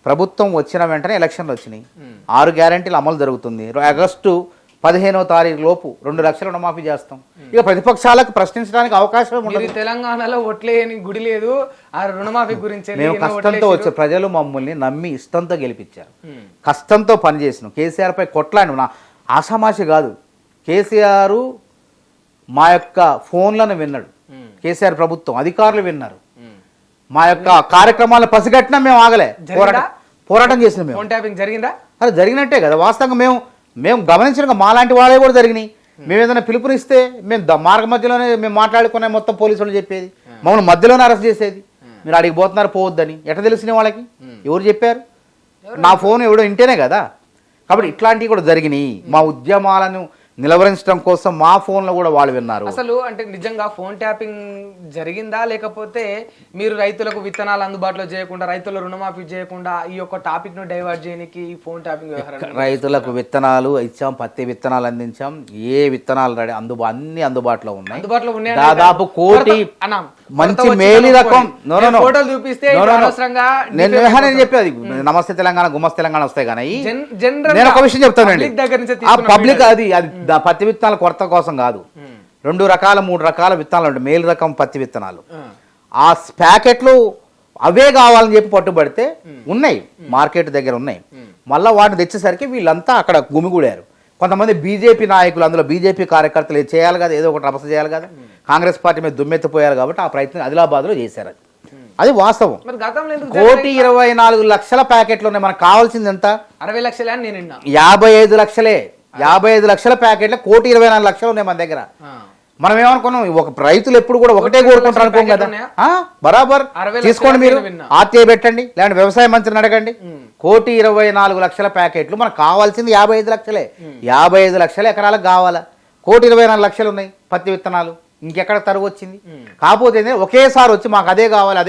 ప్రభుత్వం వచ్చిన వెంటనే ఎలక్షన్లు వచ్చినాయి. 6 గ్యారెంటీలు అమలు జరుగుతుంది. ఆగస్టు 15వ తారీఖు లోపు 2 లక్షల రుణమాఫీ చేస్తాం. ఇక ప్రతిపక్షాలకు ప్రశ్నించడానికి అవకాశం ఉండదు. తెలంగాణలో ఓట్లేని గుడి లేదు. ఆ రుణమాఫీ గురించి మేము కష్టంతో వచ్చే ప్రజలు మమ్మల్ని నమ్మి ఇష్టంతో గెలిపించారు. కష్టంతో పనిచేసినాం. కేసీఆర్ పై కొట్లాడినాం. నా ఆషామాషి కాదు. కేసీఆర్ మా యొక్క ఫోన్లను విన్నాడు. కేసీఆర్ ప్రభుత్వం అధికారులు విన్నారు. మా యొక్క కార్యక్రమాలను పసిగట్టినా మేము ఆగలే. పోరాటం చేసినాం. మేము ఫోన్ ట్యాపింగ్ జరిగిందా? అది జరిగినట్టే కదా. వాస్తవంగా మేము గమనించిన మాలాంటి వాళ్ళే కూడా జరిగినాయి. మేము ఏదైనా పిలుపునిస్తే మేము మార్గ మధ్యలోనే మేము మాట్లాడుకునే మొత్తం పోలీసులు చెప్పేది, మమ్మల్ని మధ్యలోనే అరెస్ట్ చేసేది. మీరు అడిగి పోతున్నారు పోవద్దని ఎట్లా తెలిసిన వాళ్ళకి? ఎవరు చెప్పారు? నా ఫోన్ ఎవడో ఇంటేనే కదా. కాబట్టి ఇట్లాంటివి కూడా జరిగినాయి. మా ఉద్యమాలను నిలవరించడం కోసం మా ఫోన్లో కూడా వాళ్ళు విన్నారు. అసలు అంటే నిజంగా ఫోన్ ట్యాపింగ్ జరిగిందా, లేకపోతే మీరు రైతులకు విత్తనాలు అందుబాటులో చేయకుండా, రైతుల రుణమాఫీ చేయకుండా ఈ యొక్క టాపిక్ ను డైవర్ట్ చేయడానికి ఈ ఫోన్ ట్యాపింగ్ వ్యవహారం? రైతులకు విత్తనాలు ఇచ్చాం, పత్తి విత్తనాలు అందించాం, ఏ విత్తనాలు రెడీ అన్ని అందుబాటులో ఉన్నాయి. అందుబాటులో ఉన్నాయి. దాదాపు కోటి మంచి మేలి రకం. ఫోటోలు చూపిస్తే నేను చెప్పేది నమస్తే తెలంగాణ, గుమస్ తెలంగాణ వస్తాయి. కానీ నేను ఒక విషయం చెప్తానండి, పబ్లిక్ అది పత్తి విత్తనాల కొరత కోసం కాదు. 2 రకాల 3 రకాల విత్తనాలు ఉంటాయి, మేలు రకం పత్తి విత్తనాలు. ఆ ప్యాకెట్లు అవే కావాలని చెప్పి పట్టుబడితే ఉన్నాయి, మార్కెట్ దగ్గర ఉన్నాయి. మళ్ళీ వాటిని తెచ్చేసరికి వీళ్ళంతా అక్కడ గుమిగూడారు. కొంతమంది బీజేపీ నాయకులు, అందులో బీజేపీ కార్యకర్తలు ఏదో చేయాలి కదా, ఏదో ఒకటి రభస చేయాలి కదా, కాంగ్రెస్ పార్టీ మీద దుమ్మెత్తిపోయారు కాబట్టి ఆ ప్రయత్నం ఆదిలాబాద్లో చేశారు. అది వాస్తవం. 1,24 లక్షల ప్యాకెట్లు ఉన్నాయి. మనకు కావాల్సింది ఎంత? 60 లక్షలే అని నేను 55 లక్షలే. 55 లక్షల ప్యాకెట్లు 1,24 లక్షలు ఉన్నాయి మన దగ్గర. మనం ఏమనుకున్నాం, ఒక రైతులు ఎప్పుడు కూడా ఒకటే కోరుకుంటారు అనుకోం కదా. బరాబర్ తీసుకోండి, మీరు ఆర్టీఐ పెట్టండి, లేదంటే వ్యవసాయ మంత్రిని అడగండి. 1,24 లక్షల ప్యాకెట్లు, మనకు కావాల్సింది 55 లక్షలే. 55 లక్షల ఎకరాలకు కావాలా? 1,24 లక్షలు ఉన్నాయి పత్తి విత్తనాలు. ఇంకెక్కడ తరుగు వచ్చింది? కాకపోతే ఒకేసారి వచ్చి మాకు అదే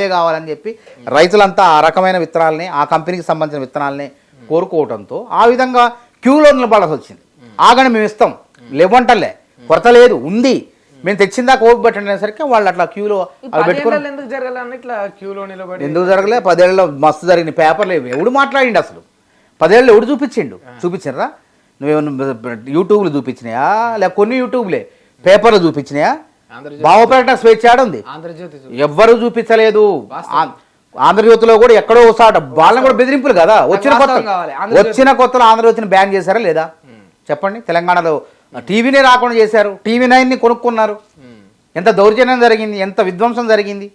కావాలని చెప్పి రైతులంతా ఆ రకమైన విత్తనాలని, ఆ కంపెనీకి సంబంధించిన విత్తనాలని కోరుకోవడంతో ఆ విధంగా క్యూలో నిలబడాల్సి వచ్చింది. ఆగని మేము ఇస్తాం, లేవంటలే, కొరత లేదు, ఉంది, మేము తెచ్చిందా కోపి పెట్టండి వాళ్ళు అట్లా క్యూలో అవి పెట్టుకుని. ఎందుకు జరగలే? 10 ఏళ్ళలో మస్తు జరిగిన పేపర్లు ఎవడు మాట్లాడిండు అసలు? 10 ఏళ్ళు ఎవడు చూపించిండ్రా? నువ్వేమన్నా యూట్యూబ్లు చూపించినాయా, లేక కొన్ని యూట్యూబ్లే పేపర్లు చూపించినాయా? భావప్రకటన స్వేచ్ఛ ఉంది, ఎవ్వరూ చూపించలేదు. ఆంధ్రజ్యోతిలో కూడా ఎక్కడో ఒకసారి వాళ్ళని కూడా బెదిరింపులు కదా. వచ్చిన కొత్తలో ఆంధ్రజ్యోతిని బ్యాన్ చేశారా లేదా చెప్పండి? తెలంగాణలో టీవీనే రాకుండా చేశారు, టీవీ 9ని కొనుక్కున్నారు. ఎంత దౌర్జన్యం జరిగింది, ఎంత విధ్వంసం జరిగింది.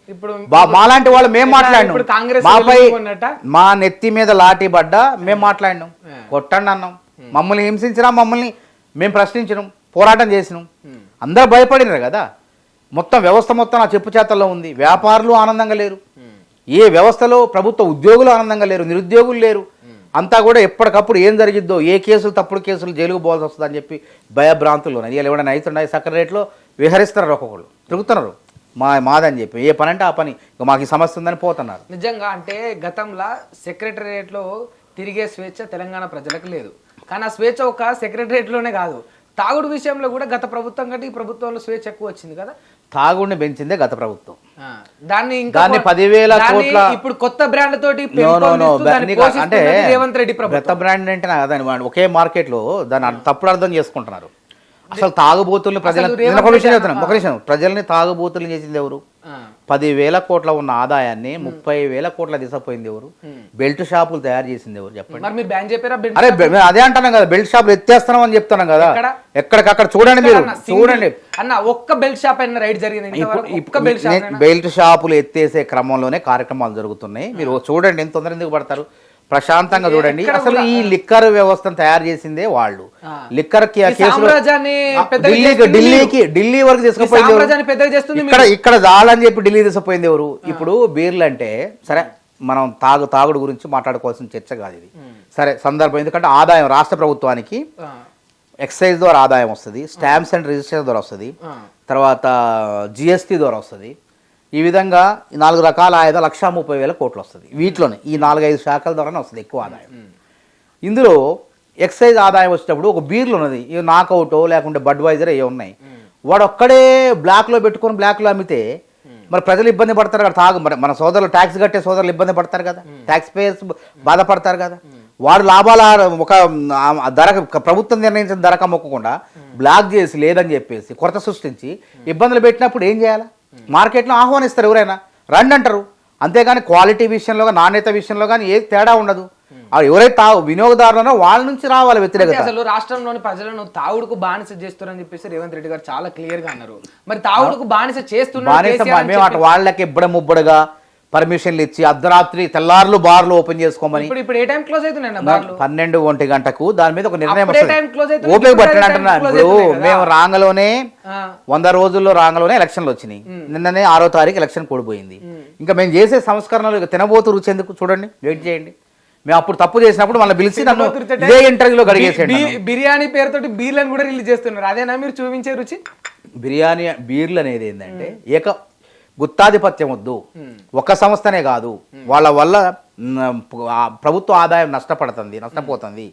మాలాంటి వాళ్ళు మేము మాట్లాడినాం, మాపై మా నెత్తి మీద లాఠీ పడ్డా మేము మాట్లాడినాం, కొట్టండి అన్నాం. మమ్మల్ని హింసించినా మమ్మల్ని మేము ప్రశ్నించినాం, పోరాటం చేసినాం. అందరూ భయపడినారు కదా. మొత్తం వ్యవస్థ మొత్తం నా చెప్పు చేతల్లో ఉంది. వ్యాపారులు ఆనందంగా లేరు, ఏ వ్యవస్థలో ప్రభుత్వ ఉద్యోగులు ఆనందంగా లేరు, నిరుద్యోగులు లేరు. అంతా కూడా ఎప్పటికప్పుడు ఏం జరిగిద్దో, ఏ కేసులు తప్పుడు కేసులు జైలుకు పోవాల్సి వస్తుందని చెప్పి భయభ్రాంతులు ఉన్నాయి. ఇవాళ ఎవరైనా అవుతున్నాయి సెక్రటరేట్లో విహరిస్తారు, ఒక్కొక్కరు తిరుగుతున్నారు మాదని చెప్పి, ఏ పని అంటే ఆ పని, మాకు ఈ సమస్య ఉందని పోతున్నారు. నిజంగా అంటే గతంలో సెక్రటరేట్లో తిరిగే స్వేచ్ఛ తెలంగాణ ప్రజలకు లేదు. కానీ ఆ స్వేచ్ఛ ఒక సెక్రటరేట్లోనే కాదు, తాగుడు విషయంలో కూడా గత ప్రభుత్వం కంటే ఈ ప్రభుత్వంలో స్వేచ్ఛ ఎక్కువ వచ్చింది కదా. తాగుడిని పెంచిందే గత ప్రభుత్వం. దాన్ని 10,000 కోట్ల ఇప్పుడు కొత్త బ్రాండ్ తోటి అంటే రేవంత్ రెడ్డి కొత్త బ్రాండ్ అంటే దాని ఒకే మార్కెట్ లో దాన్ని తప్పుడు అర్థం చేసుకుంటున్నారు. అసలు తాగుబోతుల్ని ప్రజల్ని తాగుబోతులు చేసింది ఎవరు? 10,000 కోట్ల ఉన్న ఆదాయాన్ని 30,000 కోట్ల దిశపోయింది ఎవరు? బెల్ట్ షాపులు తయారు చేసింది ఎవరు చెప్పండి? అరే అదే అంటున్నాం కదా, బెల్ట్ షాపులు ఎత్తేస్తున్నాం అని చెప్తున్నాం కదా. ఎక్కడికక్కడ చూడండి, మీరు చూడండి అన్న, ఒక్క బెల్ట్ షాప్ అయినా రైడ్ జరిగింది? బెల్ట్ షాపులు ఎత్తేసే క్రమంలోనే కార్యక్రమాలు జరుగుతున్నాయి. మీరు చూడండి, ఎంత తొందర ఎందుకు పడతారు? ప్రశాంతంగా చూడండి. అసలు ఈ లిక్కర్ వ్యవస్థను తయారు చేసిందే వాళ్ళు. లిక్కర్ ఢిల్లీ వరకు తీసుకుపోయింది, ఇక్కడ చాలని చెప్పి ఢిల్లీ తీసుకుపోయింది ఎవరు? ఇప్పుడు బీర్లు అంటే సరే, మనం తాగుడు గురించి మాట్లాడుకోవాల్సిన చర్చ కాదు ఇది. సరే సందర్భం, ఎందుకంటే ఆదాయం రాష్ట్ర ప్రభుత్వానికి ఎక్సైజ్ ద్వారా ఆదాయం వస్తుంది, స్టాంప్స్ అండ్ రిజిస్ట్రేషన్ ద్వారా వస్తుంది, తర్వాత జిఎస్టీ ద్వారా వస్తుంది. ఈ విధంగా 4 రకాల ఆదాయం 1,30,000 కోట్లు వస్తుంది. వీటిలోనే ఈ 4-5 శాఖల ద్వారానే వస్తుంది ఎక్కువ ఆదాయం. ఇందులో ఎక్సైజ్ ఆదాయం వచ్చేటప్పుడు ఒక బీర్లు ఉన్నది, ఇవి నాకౌటో లేకుంటే బడ్వైజర్ ఏ ఉన్నాయి, వాడు ఒక్కడే బ్లాక్లో పెట్టుకొని బ్లాక్లో అమ్మితే మరి ప్రజలు ఇబ్బంది పడతారు కదా. మరి మన సోదరులు ట్యాక్స్ కట్టే సోదరులు ఇబ్బంది పడతారు కదా, ట్యాక్స్ పేయర్స్ బాధపడతారు కదా. వాడు లాభాల ఒక ధర ప్రభుత్వం నిర్ణయించిన ధరకు అమ్మకుండా బ్లాక్ చేసి లేదని చెప్పేసి కొరత సృష్టించి ఇబ్బందులు పెట్టినప్పుడు ఏం చేయాలి? మార్కెట్లో ఆహ్వానిస్తారు, ఎవరైనా రండి అంటారు. అంతేగాని క్వాలిటీ విషయంలో కానీ నాణ్యత విషయంలో కానీ ఏ తేడా ఉండదు. ఎవరైతే వినియోగదారులనో వాళ్ళ నుంచి రావాలి వ్యతిరేకత. అసలు రాష్ట్రంలోని ప్రజలను తాగుడుకు బానిస చేస్తున్నారని చెప్పేసి రేవంత్ రెడ్డి గారు చాలా క్లియర్ గా అన్నారు. మరి తాగుడుకు బానిస చేస్తున్నారు వాళ్ళకి ఇబ్బడముబ్బడుగా పర్మిషన్లు ఇచ్చి అర్ధరాత్రి తెల్లార్లు బార్లు ఓపెన్ చేసుకోమని. ఇప్పుడు ఏ టైం క్లోజ్ అవుతున్నాయి? 12-1 గంటకు దాని మీద ఒక నిర్ణయం ఓపిక పట్టిన అంటున్నారు. ఇప్పుడు మేము రాంగలోనే 100 రోజుల్లో రాంగలోనే ఎలక్షన్లు వచ్చినాయి. నిన్ననే 6వ తారీఖు ఎలక్షన్ కూడిపోయింది. ఇంకా మేము చేసే సంస్కరణలు తినబోతు రుచి ఎందుకు? చూడండి, వెయిట్ చేయండి. మేము అప్పుడు తప్పు చేసినప్పుడు మళ్ళీ పిలిచి నన్ను ఇదే ఇంటర్వ్యూలో గడిగేసాడు. బిర్యానీ పేరుతోటి బీర్లను కూడా రిలీజ్ చేస్తున్నారు, అదేనా మీరు చూపించే రుచి? బిర్యానీ బీర్లు అనేది ఏంటంటే గుత్తాధిపత్యం వద్దు, ఒక సంస్థనే కాదు, వాళ్ళ వల్ల ప్రభుత్వ ఆదాయం నష్టపోతుంది.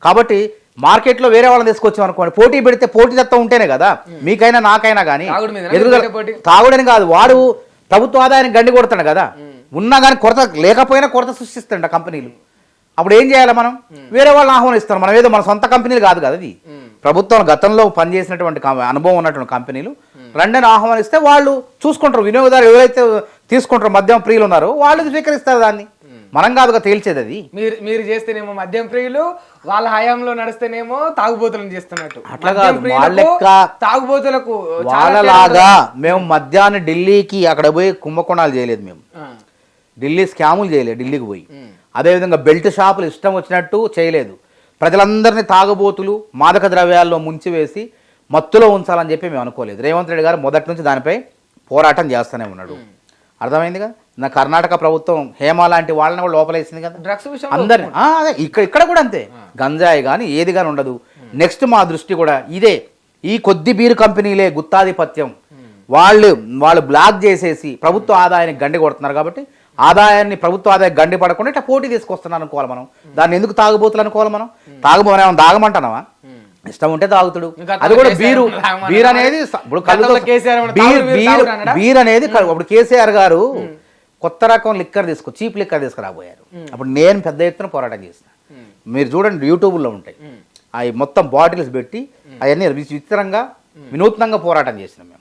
కాబట్టి మార్కెట్లో వేరే వాళ్ళని తీసుకొచ్చాం అనుకోండి, పోటీ పెడితే పోటీతత్వం ఉంటేనే కదా మీకైనా నాకైనా కానీ తాగుడని కాదు, వాడు ప్రభుత్వ ఆదాయాన్ని గండి కొడతాడు కదా, ఉన్నా కానీ కొరత లేకపోయినా కొరత సృష్టిస్తాడు కంపెనీలు. అప్పుడు ఏం చేయాలి? మనం వేరే వాళ్ళని ఆహ్వానిస్తాం. మనం ఏదో మన సొంత కంపెనీలు కాదు కదా, అది ప్రభుత్వం గతంలో పనిచేసినటువంటి అనుభవం ఉన్నటువంటి కంపెనీలు రెండని ఆహ్వానిస్తే వాళ్ళు చూసుకుంటారు. వినియోగదారు ఎవరైతే తీసుకుంటారో మద్యం ప్రియులు ఉన్నారో వాళ్ళు స్వీకరిస్తారు దాన్ని, మనం కాదుగా తేల్చేది అది. మీరు చేస్తేనేమో మద్యం ప్రియులు, వాళ్ళ హయాంలో నడిస్తేనేమో తాగుబోతులను చేస్తున్నట్టు. అట్లా కాదు, తాగుబోతులకు వాళ్ళలాగా మేము మద్యాన్ని ఢిల్లీకి అక్కడ పోయి కుంభకోణాలు చేయలేదు, మేము ఢిల్లీ స్కాములు చేయలేదు ఢిల్లీకి పోయి. అదేవిధంగా బెల్ట్ షాపులు ఇష్టం వచ్చినట్టు చేయలేదు. ప్రజలందరినీ తాగుబోతులు మాదక ద్రవ్యాల్లో ముంచివేసి మత్తులో ఉంచాలని చెప్పి మేము అనుకోలేదు. రేవంత్ రెడ్డి గారు మొదటి నుంచి దానిపై పోరాటం చేస్తూనే ఉన్నాడు. అర్థమైందిగా. నా కర్ణాటక ప్రభుత్వం హేమ లాంటి వాళ్ళని కూడా లోపలేసింది కదా డ్రగ్స్ విషయం అందరిని. అదే ఇక్కడ కూడా అంతే, గంజాయి కానీ ఏది కానీ ఉండదు. నెక్స్ట్ మా దృష్టి కూడా ఇదే, ఈ కొద్ది బీరు కంపెనీలే గుత్తాధిపత్యం, వాళ్ళు బ్లాక్ చేసేసి ప్రభుత్వ ఆదాయానికి గండి కొడుతున్నారు. కాబట్టి ఆదాయాన్ని ప్రభుత్వ ఆదాయం గండి పడకుండా ఇట్లా పోటీ తీసుకొస్తున్నారు అనుకోవాలి మనం. దాన్ని ఎందుకు తాగుబోతులు అనుకోవాలి మనం? మనం తాగమంటున్నావా? ఇష్టం ఉంటే తాగుతుడు. అది కూడా బీర్ అనేది ఇప్పుడు బీర్ అనేది ఇప్పుడు కేసీఆర్ గారు కొత్త రకం లిక్కర్ చీప్ లిక్కర్ తీసుకురాబోయారు. అప్పుడు నేను పెద్ద ఎత్తున పోరాటం చేసిన. మీరు చూడండి యూట్యూబ్లో ఉంటాయి, అవి మొత్తం బాటిల్స్ పెట్టి అవన్నీ విచిత్రంగా వినూత్నంగా పోరాటం చేసినాం మేము.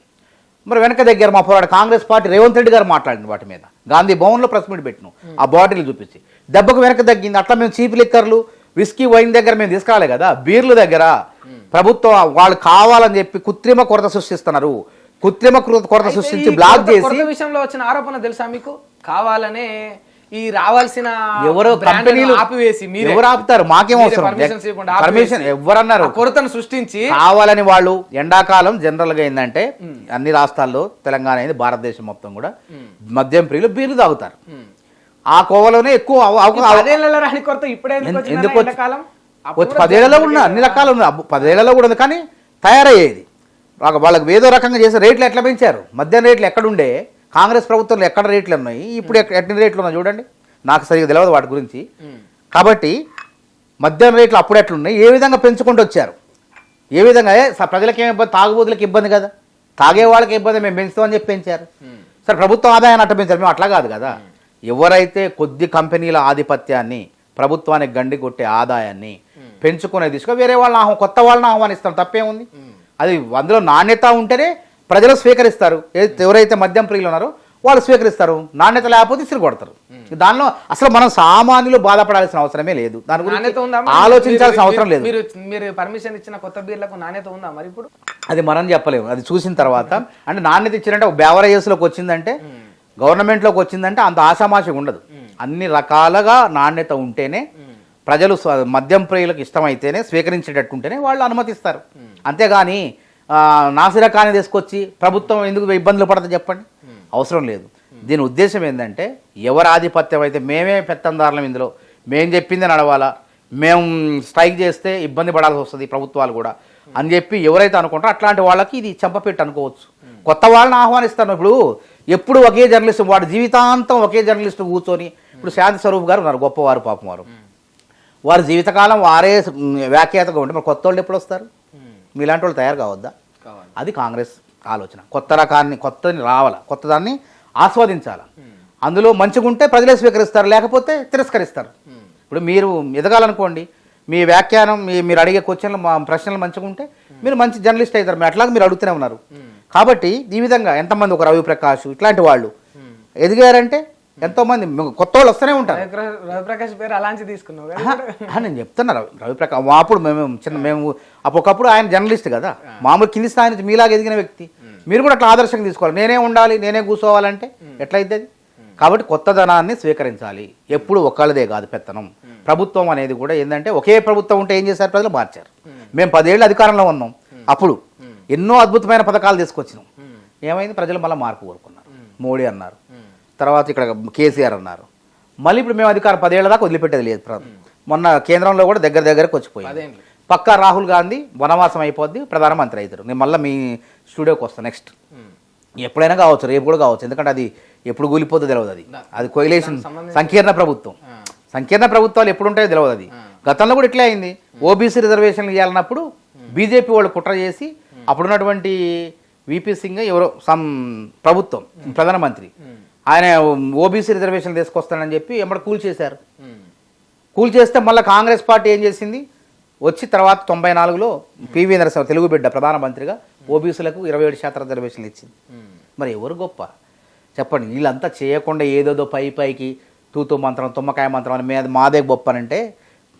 మరి వెనక దగ్గర మా పోరాటం కాంగ్రెస్ పార్టీ రేవంత్ రెడ్డి గారు మాట్లాడింది వాటి మీద. గాంధీ భవన్లో ప్రెస్ మీట్ పెట్టినాం, ఆ బాటిల్ చూపించి దెబ్బకు వెనక తగ్గింది. అట్లా మేము చీప్ లిక్కర్లు విస్కీ వైన్ దగ్గర మేము తీసుకురాలే కదా, బీర్లు దగ్గర ప్రభుత్వం వాళ్ళు కావాలని చెప్పి కృత్రిమ కొరత సృష్టిస్తున్నారు. కృత్రిమ కొరత సృష్టించి బ్లాక్ చేసి విషయంలో వచ్చిన ఆరోపణ తెలుసా మీకు? కావాలనే ఈ రావాల్సిన ఎవరో కంపెనీలు ఆపివేసి ఎవరు ఆపుతారు? మాకేం అవసరం పర్మిషన్? ఎవరన్నారు? కొరతను సృష్టించి కావాలని వాళ్ళు. ఎండాకాలం జనరల్ గా ఏంటంటే అన్ని రాష్ట్రాల్లో, తెలంగాణ అయింది, భారతదేశం మొత్తం కూడా మద్యం ప్రియులు బీర్లు తాగుతారు. ఆ కోవలోనే ఎక్కువ ఎందుకు 10 ఉన్న అన్ని రకాలు ఉన్నాయి, 10 కూడా ఉంది. కానీ తయారయ్యేది వాళ్ళకి ఏదో రకంగా చేసే రేట్లు ఎట్లా పెంచారు? మద్యం రేట్లు ఎక్కడుండే కాంగ్రెస్ ప్రభుత్వంలో ఎక్కడ రేట్లు ఉన్నాయి, ఇప్పుడు ఎన్ని రేట్లు ఉన్నాయి చూడండి. నాకు సరిగ్గా తెలియదు వాటి గురించి. కాబట్టి మద్యం రేట్లు అప్పుడు ఎట్లున్నాయి, ఏ విధంగా పెంచుకుంటూ వచ్చారు, ఏ విధంగా ప్రజలకి ఏమి ఇబ్బంది, తాగుబోతులకు ఇబ్బంది కదా, తాగే వాళ్ళకి ఇబ్బంది, మేము పెంచుతామని చెప్పి పెంచారు. సరే ప్రభుత్వం ఆదాయాన్ని అట్ట పెంచారు, మేము అట్లా కాదు కదా. ఎవరైతే కొద్ది కంపెనీల ఆధిపత్యాన్ని, ప్రభుత్వానికి గండి కొట్టే ఆదాయాన్ని పెంచుకునే దిశగా వేరే వాళ్ళని కొత్త వాళ్ళని ఆహ్వానిస్తాం, తప్పేముంది? అది అందులో నాణ్యత ఉంటేనే ప్రజలు స్వీకరిస్తారు. ఎవరైతే మద్యం ప్రియులు ఉన్నారో వాళ్ళు స్వీకరిస్తారు, నాణ్యత లేకపోతే ఇసురు కొడతారు. దానిలో అసలు మనం సామాన్యులు బాధపడాల్సిన అవసరమే లేదు, దాని గురించి ఆలోచించాల్సిన అవసరం లేదు. మీరు పర్మిషన్ ఇచ్చిన కొత్త బీర్లకు నాణ్యత ఉందా మరి ఇప్పుడు? అది మనం చెప్పలేము, అది చూసిన తర్వాత. అంటే నాణ్యత ఇచ్చినట్టే బేవరేజెస్లోకి వచ్చిందంటే, గవర్నమెంట్లోకి వచ్చిందంటే అంత ఆషామాషి ఉండదు. అన్ని రకాలుగా నాణ్యత ఉంటేనే, ప్రజలు మద్యం ప్రియులకు ఇష్టమైతేనే, స్వీకరించేటట్టు ఉంటేనే వాళ్ళు అనుమతిస్తారు. అంతేగాని నాసిరకాన్ని తీసుకొచ్చి ప్రభుత్వం ఎందుకు ఇబ్బందులు పడుతుంది చెప్పండి, అవసరం లేదు. దీని ఉద్దేశం ఏంటంటే, ఎవరి ఆధిపత్యం అయితే మేమే పెత్తందారులం, ఇందులో మేము చెప్పింది నడవాలా, మేము స్ట్రైక్ చేస్తే ఇబ్బంది పడాల్సి వస్తుంది ప్రభుత్వాలు కూడా అని చెప్పి ఎవరైతే అనుకుంటారో అట్లాంటి వాళ్ళకి ఇది చెంపపెట్టు అనుకోవచ్చు. కొత్త వాళ్ళని ఆహ్వానిస్తాను. ఇప్పుడు ఎప్పుడు ఒకే జర్నలిస్ట్, వాడు జీవితాంతం ఒకే జర్నలిస్ట్ కూర్చొని, ఇప్పుడు శాంతి స్వరూప్ గారు ఉన్నారు, గొప్పవారు పాపం, వారు జీవితకాలం వారే వ్యాఖ్యాతగా ఉంటే మరి కొత్త వాళ్ళు ఎప్పుడు వస్తారు? మీలాంటి వాళ్ళు తయారు కావద్దా? అది కాంగ్రెస్ ఆలోచన. కొత్త రకాన్ని, కొత్తని రావాలా, కొత్తదాన్ని ఆస్వాదించాలా. అందులో మంచిగా ఉంటే ప్రజలే స్వీకరిస్తారు, లేకపోతే తిరస్కరిస్తారు. ఇప్పుడు మీరు ఎదగాలనుకోండి, మీ వ్యాఖ్యానం, మీరు అడిగే క్వశ్చన్లు, ప్రశ్నలు మంచిగా ఉంటే మీరు మంచి జర్నలిస్ట్ అవుతారు. మీరు అట్లాగే మీరు అడుగుతూనే ఉన్నారు. కాబట్టి ఈ విధంగా ఎంతమంది, ఒక రవి ప్రకాష్ ఇట్లాంటి వాళ్ళు ఎదిగారంటే ఎంతో మంది కొత్త వాళ్ళు వస్తూనే ఉంటారు. రవిప్రకాష్ పేరు అలాంటి తీసుకున్నావు, నేను చెప్తున్నా. రవిప్రకాష్ అప్పుడు మేము ఒకప్పుడు ఆయన జర్నలిస్ట్ కదా, మామూలు కింది స్థాయి నుంచి మీలాగా ఎదిగిన వ్యక్తి. మీరు కూడా అట్లా ఆదర్శంగా తీసుకోవాలి. నేనే ఉండాలి, నేనే కూర్చోవాలంటే ఎట్లయితే? కాబట్టి కొత్తదనాన్ని స్వీకరించాలి. ఎప్పుడు ఒక్కళ్ళదే కాదు పెత్తనం. ప్రభుత్వం అనేది కూడా ఏంటంటే, ఒకే ప్రభుత్వం ఉంటే ఏం చేశారు, ప్రజలు మార్చారు. మేము 10 ఏళ్ళు అధికారంలో ఉన్నాం, అప్పుడు ఎన్నో అద్భుతమైన పథకాలు తీసుకొచ్చినాం. ఏమైంది? ప్రజలు మళ్ళీ మార్పు కోరుకున్నారు. మోడీ అన్నారు, తర్వాత ఇక్కడ కేసీఆర్ అన్నారు, మళ్ళీ ఇప్పుడు మేము అధికారం 10 ఏళ్ల దాకా వదిలిపెట్టేది లేదు. మొన్న కేంద్రంలో కూడా దగ్గరకు వచ్చిపోయింది. 10 ఏళ్ళు. పక్కా రాహుల్ గాంధీ వనవాసం అయిపోద్ది, ప్రధానమంత్రి అవుతారు. నేను మళ్ళీ మీ స్టూడియోకి వస్తాను నెక్స్ట్. ఎప్పుడైనా కావచ్చు, రేపు కూడా కావచ్చు, ఎందుకంటే అది ఎప్పుడు కూలిపోతుందో తెలియదు. అది కోయిలేషన్ సంకీర్ణ ప్రభుత్వం. సంకీర్ణ ప్రభుత్వాలు ఎప్పుడు ఉంటాయో తెలియదు. అది గతంలో కూడా ఇట్లే అయింది. ఓబీసీ రిజర్వేషన్లు ఇవ్వాలన్నప్పుడు బీజేపీ వాళ్ళు కుట్ర చేసి అప్పుడున్నటువంటి విపి సింగ్ ఎవరో ప్రభుత్వం ప్రధానమంత్రి ఆయన ఓబీసీ రిజర్వేషన్లు తీసుకొస్తానని చెప్పి ఎమ్మడ కూల్చేశారు. కూల్చేస్తే మళ్ళీ కాంగ్రెస్ పార్టీ ఏం చేసింది, వచ్చి తర్వాత 94లో పివి నరసింహ తెలుగు బిడ్డ ప్రధానమంత్రిగా ఓబీసీలకు 27% రిజర్వేషన్లు ఇచ్చింది. మరి ఎవరు గొప్ప చెప్పండి? వీళ్ళంతా చేయకుండా ఏదోదో పైకి తూతూ మంత్రం తుమ్మకాయ మంత్రం అని మాదే గొప్ప అంటే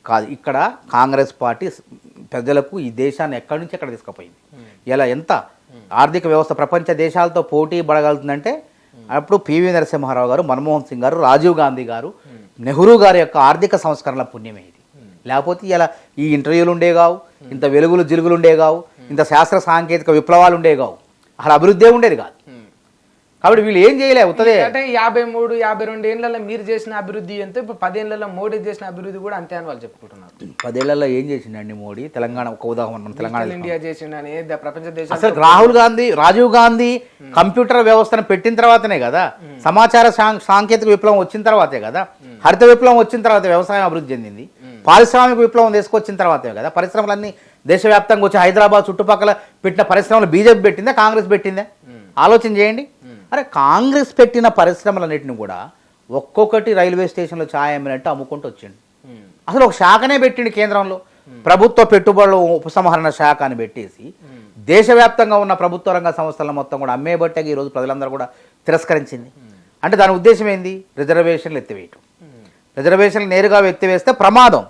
కాదు. ఇక్కడ కాంగ్రెస్ పార్టీ ప్రజలకు ఈ దేశాన్ని ఎక్కడి నుంచి ఎక్కడ తీసుకుపోయింది. ఇలా ఎంత ఆర్థిక వ్యవస్థ ప్రపంచ దేశాలతో పోటీ పడగలుగుతుందంటే అప్పుడు పివి నరసింహారావు గారు, మన్మోహన్ సింగ్ గారు, రాజీవ్ గాంధీ గారు, నెహ్రూ గారి యొక్క ఆర్థిక సంస్కరణల పుణ్యమే ఇది. లేకపోతే ఇలా ఈ ఇంటర్వ్యూలు ఉండేగావు, ఇంత వెలుగులు జిలుగులు ఉండేగావు, ఇంత శాస్త్ర సాంకేతిక విప్లవాలు ఉండేగావు, అసలు అభివృద్ధి ఉండేది కాదు. కాబట్టి వీళ్ళు ఏం చేయలే ఉత్తదే. అంటే 53, 52 ఏళ్లలో మీరు చేసిన అభివృద్ధి ఎంత, ఇప్పుడు 10 ఏళ్లలో మోడీ చేసిన అభివృద్ధి కూడా అంతే అని వాళ్ళు చెప్పుకుంటున్నారు. 10 ఏళ్లలో ఏం చేసిండండి మోడీ? తెలంగాణ ఒక ఉదాహరణ, తెలంగాణ ఇండియా చేసిండని ప్రపంచ దేశాలు. అసలు రాహుల్ గాంధీ, రాజీవ్ గాంధీ కంప్యూటర్ వ్యవస్థను పెట్టిన తర్వాతనే కదా, సమాచార సాంకేతిక విప్లవం వచ్చిన తర్వాతే కదా, హరిత విప్లవం వచ్చిన తర్వాత వ్యవసాయం అభివృద్ధి చెందింది, పారిశ్రామిక విప్లవం తీసుకొచ్చిన తర్వాతే కదా పరిశ్రమలన్నీ దేశవ్యాప్తంగా వచ్చి హైదరాబాద్ చుట్టుపక్కల పెట్టిన పరిశ్రమలు బీజేపీ పెట్టిందా, కాంగ్రెస్ పెట్టిందా? ఆలోచన చేయండి. అరే కాంగ్రెస్ పెట్టిన పరిశ్రమలన్నింటిని కూడా ఒక్కొక్కటి రైల్వే స్టేషన్లో ఛాయ్ అమ్మినట్టు అమ్ముకుంటూ వచ్చిండు. అసలు ఒక శాఖనే పెట్టిండు కేంద్రంలో, ప్రభుత్వ పెట్టుబడుల ఉపసంహరణ శాఖ అని పెట్టేసి దేశవ్యాప్తంగా ఉన్న ప్రభుత్వ రంగ సంస్థలను మొత్తం కూడా అమ్మేబట్టగా ఈరోజు ప్రజలందరూ కూడా తిరస్కరించింది. అంటే దాని ఉద్దేశం ఏంది? రిజర్వేషన్లు ఎత్తివేయటం. రిజర్వేషన్లు నేరుగా ఎత్తివేస్తే ప్రమాదం,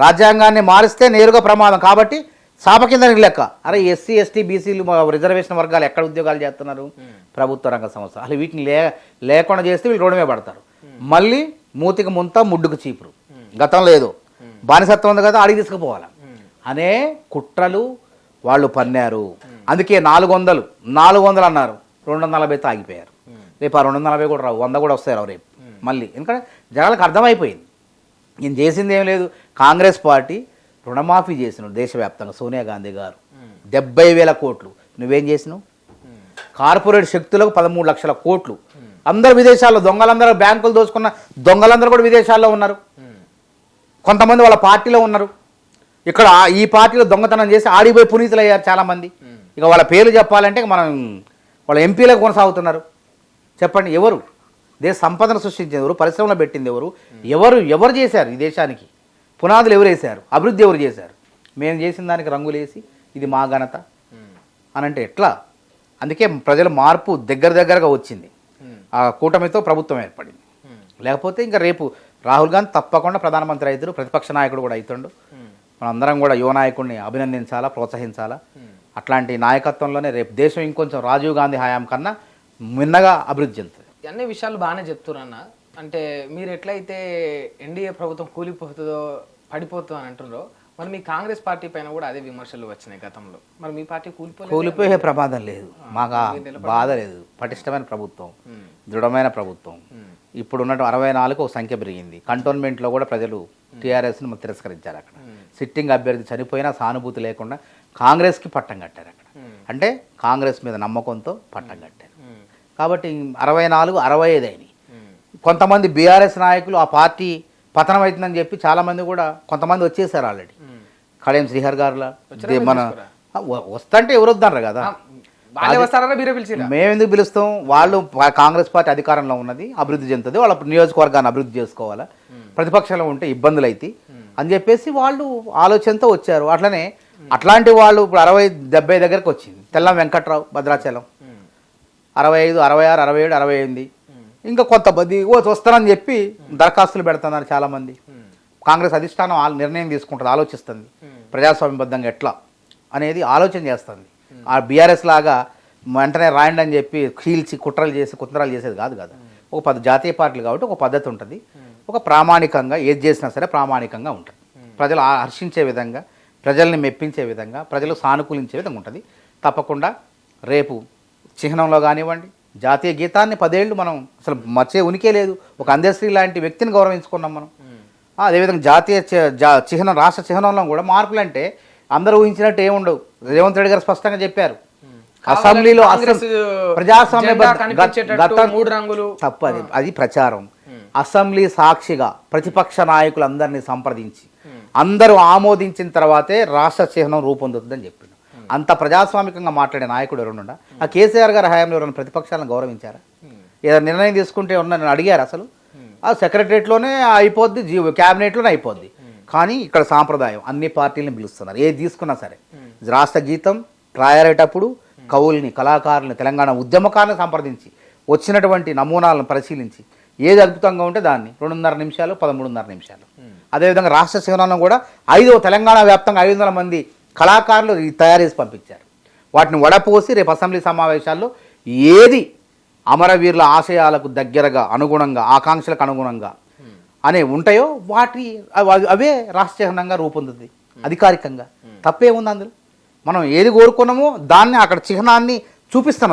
రాజ్యాంగాన్ని మారిస్తే నేరుగా ప్రమాదం. కాబట్టి శాప కింద లెక్క. అరే ఎస్సీ ఎస్టీ బీసీలు రిజర్వేషన్ వర్గాలు ఎక్కడ ఉద్యోగాలు చేస్తున్నారు? ప్రభుత్వ రంగ సంస్థ. అసలు వీటిని లేకుండా చేస్తే వీళ్ళు రోడ్డు మీద పడతారు. మళ్ళీ మూతికి ముంత ముడ్డుకు చీపురు. గతంలో ఏదో బానిసత్వం ఉంది కదా, అడిగి తీసుకుపోవాలి అనే కుట్రలు వాళ్ళు పన్నారు. అందుకే 400 అన్నారు, 240 ఆగిపోయారు. రేపు ఆ 240 కూడా రావు, 100 కూడా వస్తాయి రావు రేపు మళ్ళీ. ఎందుకంటే జనాలకు అర్థమైపోయింది నేను చేసింది ఏం లేదు. కాంగ్రెస్ పార్టీ రుణమాఫీ చేసినాడు దేశవ్యాప్తంగా, సోనియా గాంధీ గారు 70,000 కోట్లు. నువ్వేం చేసినావు? కార్పొరేట్ శక్తులకు 13 లక్షల కోట్లు. అందరు విదేశాల్లో, దొంగలందరూ బ్యాంకులు దోచుకున్న దొంగలందరూ కూడా విదేశాల్లో ఉన్నారు. కొంతమంది వాళ్ళ పార్టీలో ఉన్నారు. ఇక్కడ ఈ పార్టీలో దొంగతనం చేసి ఆడిపోయి పునీతులు అయ్యారు చాలామంది. ఇక వాళ్ళ పేర్లు చెప్పాలంటే మనం వాళ్ళ ఎంపీలకు కొనసాగుతున్నారు. చెప్పండి, ఎవరు దేశ సంపదను సృష్టించేది ఎవరు? పరిశ్రమలు పెట్టింది ఎవరు? ఎవరు చేశారు ఈ దేశానికి? పునాదులు ఎవరు వేశారు? అభివృద్ధి ఎవరు చేశారు? మేము చేసిన దానికి రంగులేసి ఇది మా ఘనత అని అంటే ఎట్లా? అందుకే ప్రజల మార్పు దగ్గరగా వచ్చింది. ఆ కూటమితో ప్రభుత్వం ఏర్పడింది. లేకపోతే ఇంకా రేపు రాహుల్ గాంధీ తప్పకుండా ప్రధానమంత్రి అవుతారు, ప్రతిపక్ష నాయకుడు కూడా అవుతాడు. మనందరం కూడా యువ నాయకుడిని అభినందించాలా, ప్రోత్సహించాలా. అట్లాంటి నాయకత్వంలోనే రేపు దేశం ఇంకొంచెం రాజీవ్ గాంధీ హయాం కన్నా మిన్నగా అభివృద్ధి చెందుతుంది. అన్ని విషయాలు బాగానే చెప్తున్నారన్న. అంటే మీరు ఎట్లయితే ఎన్డీఏ ప్రభుత్వం కూలిపోతుందో పడిపోతుందో అని అంటున్నారో, మరి మీ కాంగ్రెస్ పార్టీ పైన కూడా అదే విమర్శలు వచ్చినాయి గతంలో. మరి మీ పార్టీ కూలిపోయే ప్రమాదం లేదు, మాకు బాధ లేదు. పటిష్టమైన ప్రభుత్వం, దృఢమైన ప్రభుత్వం. ఇప్పుడు ఉన్న 64 ఒక సంఖ్య పెరిగింది. కంటోన్మెంట్లో కూడా ప్రజలు టీఆర్ఎస్ని తిరస్కరించారు. అక్కడ సిట్టింగ్ అభ్యర్థి చనిపోయినా సానుభూతి లేకుండా కాంగ్రెస్కి పట్టం కట్టారు. అక్కడ అంటే కాంగ్రెస్ మీద నమ్మకంతో పట్టం కట్టారు. కాబట్టి 64, 65 అయినాయి. కొంతమంది బీఆర్ఎస్ నాయకులు ఆ పార్టీ పతనం అవుతుందని చెప్పి చాలామంది కూడా కొంతమంది వచ్చేసారు ఆల్రెడీ. కడియం శ్రీహర్ గారులా మన వస్తుంటే ఎవరు వద్దన్నారు కదా, మేము ఎందుకు పిలుస్తాం? వాళ్ళు కాంగ్రెస్ పార్టీ అధికారంలో ఉన్నది, అభివృద్ధి చెందుతుంది, వాళ్ళ నియోజకవర్గాన్ని అభివృద్ధి చేసుకోవాలా, ప్రతిపక్షంలో ఉంటే ఇబ్బందులు అయితే అని చెప్పేసి వాళ్ళు ఆలోచనతో వచ్చారు. అట్లనే అట్లాంటి వాళ్ళు ఇప్పుడు 60-70 దగ్గరకు వచ్చింది. తెల్లం వెంకట్రావు భద్రాచలం 65, 66, 67, 68. ఇంకా కొంతమంది వస్తానని చెప్పి దరఖాస్తులు పెడుతున్నారు చాలామంది. కాంగ్రెస్ అధిష్టానం నిర్ణయం తీసుకుంటుంది, ఆలోచిస్తుంది ప్రజాస్వామ్యబద్ధంగా ఎట్లా అనేది ఆలోచన చేస్తుంది. ఆ బీఆర్ఎస్ లాగా వెంటనే రాయండి అని చెప్పి చీల్చి కుట్రలు చేసేది కాదు కదా. ఒక జాతీయ పార్టీలు కాబట్టి ఒక పద్ధతి ఉంటుంది, ఒక ప్రామాణికంగా ఏది చేసినా సరే ప్రామాణికంగా ఉంటుంది. ప్రజలు హర్షించే విధంగా, ప్రజల్ని మెప్పించే విధంగా, ప్రజలు సానుకూలించే విధంగా ఉంటుంది. తప్పకుండా రేపు చిహ్నంలో కానివ్వండి, జాతీయ గీతాన్ని 10 ఏళ్ళు మనం అసలు మర్చే ఉనికే లేదు. ఒక అందశ్రీ లాంటి వ్యక్తిని గౌరవించుకున్నాం మనం. అదేవిధంగా జాతీయ చిహ్నం, రాష్ట్ర చిహ్నంలో కూడా మార్పులు అంటే అందరూ ఊహించినట్టు ఏముండవు. రేవంత్ రెడ్డి గారు స్పష్టంగా చెప్పారు, అసెంబ్లీలో ప్రజాస్వామ్య తప్పు, అది ప్రచారం. అసెంబ్లీ సాక్షిగా ప్రతిపక్ష నాయకులందరినీ సంప్రదించి అందరూ ఆమోదించిన తర్వాతే రాష్ట్ర చిహ్నం రూపొందుతుందని చెప్పిండు. అంత ప్రజాస్వామికంగా మాట్లాడే నాయకుడు ఎవరుండా? ఆ కేసీఆర్ గారి హయాంలో ఎవరైనా ప్రతిపక్షాలను గౌరవించారా? ఏదైనా నిర్ణయం తీసుకుంటే ఎవరన్నా అడిగారు? అసలు ఆ సెక్రటరియట్లోనే అయిపోద్ది, క్యాబినెట్లోనే అయిపోద్ది. కానీ ఇక్కడ సాంప్రదాయం అన్ని పార్టీలను పిలుస్తున్నారు. ఏది తీసుకున్నా సరే రాష్ట్ర గీతం రాయేటప్పుడు కవుల్ని, కళాకారుల్ని, తెలంగాణ ఉద్యమకారులను సంప్రదించి వచ్చినటువంటి నమూనాలను పరిశీలించి ఏది అద్భుతంగా ఉంటే దాన్ని 2.5 నిమిషాలు, 13.5 నిమిషాలు. అదేవిధంగా రాష్ట్ర శివనాలను కూడా తెలంగాణ వ్యాప్తంగా 500 మంది కళాకారులు తయారు చేసి పంపించారు. వాటిని వడపోసి రేపు అసెంబ్లీ సమావేశాల్లో ఏది అమరవీరుల ఆశయాలకు దగ్గరగా, అనుగుణంగా, ఆకాంక్షలకు అనుగుణంగా అనే ఉంటాయో అవే రాష్ట్ర చిహ్నంగా రూపొందుతుంది అధికారికంగా. తప్పేముంది అందులో? మనం ఏది కోరుకున్నామో దాన్ని అక్కడ చిహ్నాన్ని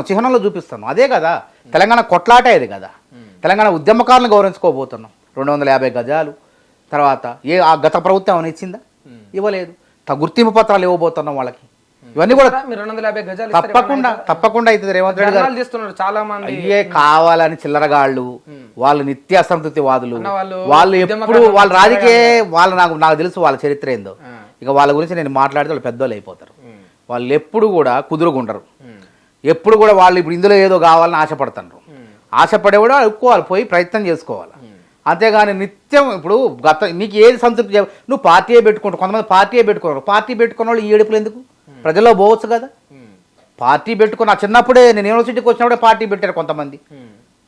చిహ్నంలో చూపిస్తాను. అదే కదా తెలంగాణ కొట్లాట, అది కదా తెలంగాణ ఉద్యమకారులను గౌరవించుకోబోతున్నాం. 250 గజాలు తర్వాత గత ప్రభుత్వం ఏమైనా ఇచ్చిందా? ఇవ్వలేదు. గుర్తింపు పత్రాలు ఇవ్వబోతున్నాం వాళ్ళకి. ఇవన్నీ కూడా తప్పకుండా అవుతుంది. రేవంత్ రెడ్డి గారు చాలా మంది అయ్యే కావాలని చిల్లరగాళ్ళు, వాళ్ళు నిత్య అసంతృప్తివాదులు, వాళ్ళు ఎప్పుడు వాళ్ళ రాజకీయ నాకు తెలుసు వాళ్ళ చరిత్ర ఏందో. ఇక వాళ్ళ గురించి నేను మాట్లాడితే వాళ్ళు పెద్దోళ్ళు అయిపోతారు. వాళ్ళు ఎప్పుడు కూడా కుదురుగుండరు. ఎప్పుడు కూడా వాళ్ళు ఇప్పుడు ఇందులో ఏదో కావాలని ఆశపడుతున్నారు. ఆశపడే కూడా అడుక్కోవాలి, పోయి ప్రయత్నం చేసుకోవాలి. అంతేగాని నిత్యం ఇప్పుడు నీకు ఏది సంతృప్తి, నువ్వు పార్టీయే పెట్టుకుంటావు. కొంతమంది పార్టీయే పెట్టుకున్నారు. పార్టీ పెట్టుకున్న వాళ్ళు ఈ ఏడుపులు ఎందుకు? ప్రజల్లో పోవచ్చు కదా. పార్టీ పెట్టుకున్న చిన్నప్పుడే నేను యూనివర్సిటీకి వచ్చినప్పుడే పార్టీ పెట్టారు కొంతమంది.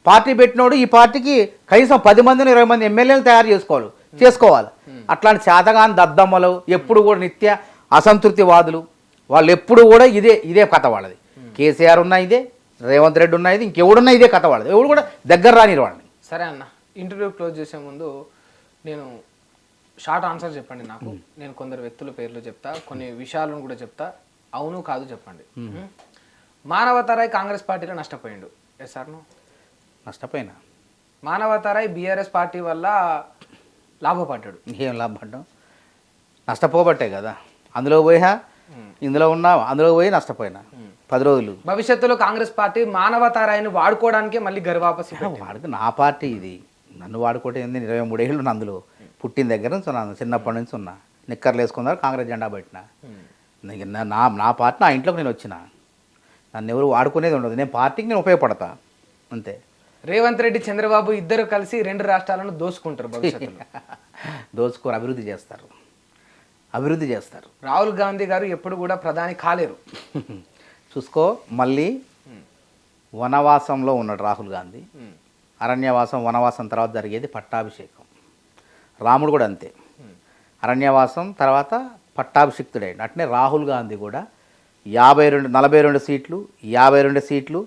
పార్టీ పెట్టినోడు ఈ పార్టీకి కనీసం 10 మందిని 20 మంది ఎమ్మెల్యేలు తయారు చేసుకోవాలి. అట్లాంటి చేతగాని దద్దమ్మలు, ఎప్పుడు కూడా నిత్య అసంతృప్తివాదులు, వాళ్ళు ఎప్పుడు కూడా ఇదే కథ వాళ్ళది. కేసీఆర్ ఉన్నా ఇదే, రేవంత్ రెడ్డి ఉన్నా ఇది, ఇంకెవడున్నా ఇదే కథ వాళ్ళది. ఎవడు కూడా దగ్గర రాని వాళ్ళని. సరే అన్న, ఇంటర్వ్యూ క్లోజ్ చేసే ముందు నేను షార్ట్ ఆన్సర్ చెప్పండి నాకు. నేను కొందరు వ్యక్తుల పేర్లు చెప్తా, కొన్ని విషయాలను కూడా చెప్తా, అవును కాదు చెప్పండి. మానవతారాయ్ కాంగ్రెస్ పార్టీలో నష్టపోయిండు. Yes sir? నష్టపోయినా. మానవతారాయ్ బీఆర్ఎస్ పార్టీ వల్ల లాభపడ్డాడు. ఏం లాభపడ్డాం? నష్టపోబట్టే కదా. అందులో పోయా ఇందులో ఉన్నా, అందులో పోయి నష్టపోయినా 10 రోజులు. భవిష్యత్తులో కాంగ్రెస్ పార్టీ మానవతారాయిని వాడుకోవడానికే మళ్ళీ గర్వాపసి వాడుకు. నా పార్టీ ఇది, నన్ను వాడుకోవటం ఏంది? 23 ఏళ్ళు అందులో పుట్టిన దగ్గర నుంచి ఉన్నాను, చిన్నప్పటి నుంచి ఉన్నా. నిక్కర్లు వేసుకున్నారు, కాంగ్రెస్ జెండా పెట్టిన. నా పార్టీ నా ఇంట్లోకి నేను వచ్చిన. నన్ను ఎవరు వాడుకునేది ఉండదు. నేను పార్టీకి నేను ఉపయోగపడతా అంతే. రేవంత్ రెడ్డి, చంద్రబాబు ఇద్దరు కలిసి 2 రాష్ట్రాలను దోసుకుంటారు. భవిష్యత్తులో దోచుకోరు, అభివృద్ధి చేస్తారు. రాహుల్ గాంధీ గారు ఎప్పుడు కూడా ప్రధాని కాలేరు. చూసుకో, మళ్ళీ వనవాసంలో ఉన్నాడు రాహుల్ గాంధీ. అరణ్యవాసం, వనవాసం తర్వాత జరిగేది పట్టాభిషేకం. రాముడు కూడా అంతే, అరణ్యవాసం తర్వాత పట్టాభిషిక్తుడైంది. అట్నే రాహుల్ గాంధీ కూడా 42 సీట్లు, 52 సీట్లు,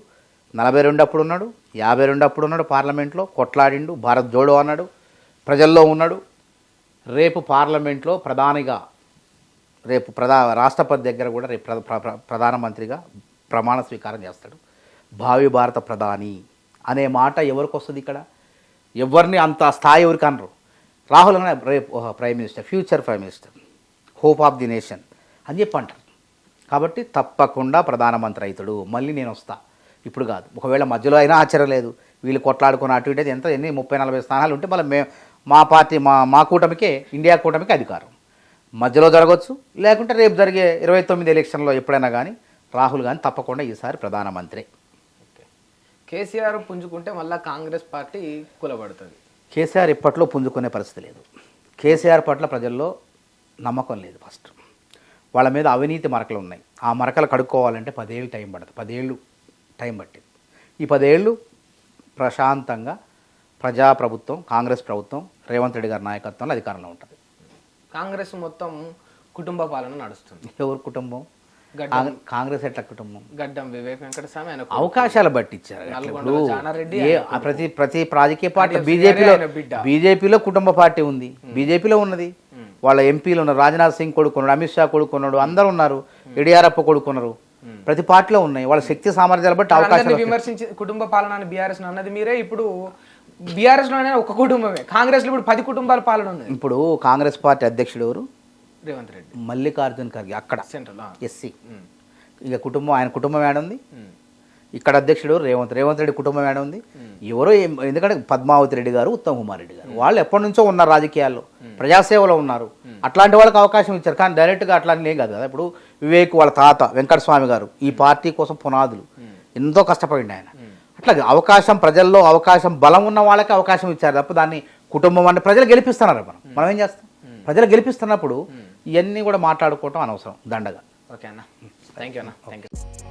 42 అప్పుడు ఉన్నాడు, 52 అప్పుడు ఉన్నాడు. పార్లమెంట్లో కొట్లాడిండు, భారత్ జోడో అన్నాడు, ప్రజల్లో ఉన్నాడు. రేపు పార్లమెంట్లో ప్రధానిగా, రేపు రాష్ట్రపతి దగ్గర కూడా రేపు ప్రధానమంత్రిగా ప్రమాణ స్వీకారం చేస్తాడు. భావి భారత ప్రధాని అనే మాట ఎవరికి వస్తుంది? ఇక్కడ ఎవరిని అంత స్థాయి ఎవరికి అనరు. రాహుల్ అనే రేపు prime minister, future prime minister, hope of the nation అని చెప్పి అంటారు. కాబట్టి తప్పకుండా ప్రధానమంత్రి అవుతాడు. మళ్ళీ నేను వస్తా, ఇప్పుడు కాదు. ఒకవేళ మధ్యలో అయినా ఆశ్చర్యం లేదు. వీళ్ళు కొట్లాడుకుని అటు ఇటు ఎన్ని 30-40 స్థానాలు ఉంటే మళ్ళీ మా పార్టీ మా కూటమికే, ఇండియా కూటమికి అధికారం. మధ్యలో జరగవచ్చు, లేకుంటే రేపు జరిగే 29 ఎలక్షన్లో ఎప్పుడైనా కానీ రాహుల్ గాంధీ తప్పకుండా ఈసారి ప్రధానమంత్రి. కేసీఆర్ పుంజుకుంటే మళ్ళీ కాంగ్రెస్ పార్టీ కూలబడుతుంది. కేసీఆర్ ఇప్పట్లో పుంజుకునే పరిస్థితి లేదు. కేసీఆర్ పట్ల ప్రజల్లో నమ్మకం లేదు. ఫస్ట్ వాళ్ళ మీద అవినీతి మరకలు ఉన్నాయి. ఆ మరకలు కడుక్కోవాలంటే 10 ఏళ్ళు టైం పడుతుంది. 10 ఏళ్ళు టైం పట్టింది. ఈ 10 ఏళ్ళు ప్రశాంతంగా ప్రజాప్రభుత్వం, కాంగ్రెస్ ప్రభుత్వం, రేవంత్ రెడ్డి గారి నాయకత్వంలో అధికారంలో ఉంటుంది. కాంగ్రెస్ మొత్తం కుటుంబ పాలన నడుస్తుంది. ఎవరు కుటుంబం? కాంగ్రెస్ ఎట్లా కుటుంబం? గడ్డం వివేక్ వెంకటస్వామి అవకాశాలు బట్టి ఇచ్చారు. ప్రతి రాజకీయ పార్టీ, బీజేపీలో కుటుంబ పార్టీ ఉంది, బీజేపీలో ఉన్నది. వాళ్ళ ఎంపీలు ఉన్నారు, రాజ్నాథ్ సింగ్ కొడుకున్నాడు, అమిత్ షా కొడుకున్నాడు, అందరూ ఉన్నారు, యడియూరప్ప కొడుకున్నారు. ప్రతి పార్టీలో ఉన్నాయి. వాళ్ళ శక్తి సామర్థ్యాలు బట్టి అవకాశాలు అందరినీ విమర్శించి కుటుంబ పాలన అని బీఆర్ఎస్ అన్నది మీరే. ఇప్పుడు బీఆర్ఎస్ లోనే ఒక కుటుంబమే, కాంగ్రెస్ లో ఇప్పుడు 10 కుటుంబాల పాలన ఉంది. ఇప్పుడు కాంగ్రెస్ పార్టీ అధ్యక్షుడు ఎవరు? రేవంత్ రెడ్డి, మల్లికార్జున్ ఖర్గే అక్కడ సెంట్రల్. ఎస్సీ. ఇక కుటుంబం, ఆయన కుటుంబం ఏడ ఉంది. ఇక్కడ అధ్యక్షుడు రేవంత్ రెడ్డి కుటుంబం ఏడ ఉంది. ఎవరో ఎందుకంటే పద్మావతి రెడ్డి గారు, ఉత్తమ్ కుమార్ రెడ్డి గారు వాళ్ళు ఎప్పటి నుంచో ఉన్నారు రాజకీయాల్లో, ప్రజాసేవలో ఉన్నారు. అట్లాంటి వాళ్ళకి అవకాశం ఇచ్చారు. కానీ డైరెక్ట్గా అట్లాంటి ఏం కాదు కదా. ఇప్పుడు వివేక్ వాళ్ళ తాత వెంకటస్వామి గారు ఈ పార్టీ కోసం పునాదులు, ఎంతో కష్టపడింది ఆయన. అట్లా అవకాశం, ప్రజల్లో అవకాశం, బలం ఉన్న వాళ్ళకి అవకాశం ఇచ్చారు తప్ప దాన్ని కుటుంబం అంటే ప్రజలు గెలిపిస్తున్నారు. మనం ఏం చేస్తాం? ప్రజలు గెలిపిస్తున్నప్పుడు ఇవన్నీ కూడా మాట్లాడుకోవటం అనవసరం, దండగా. ఓకే అన్న, థ్యాంక్ యూ అన్న, థ్యాంక్ యూ.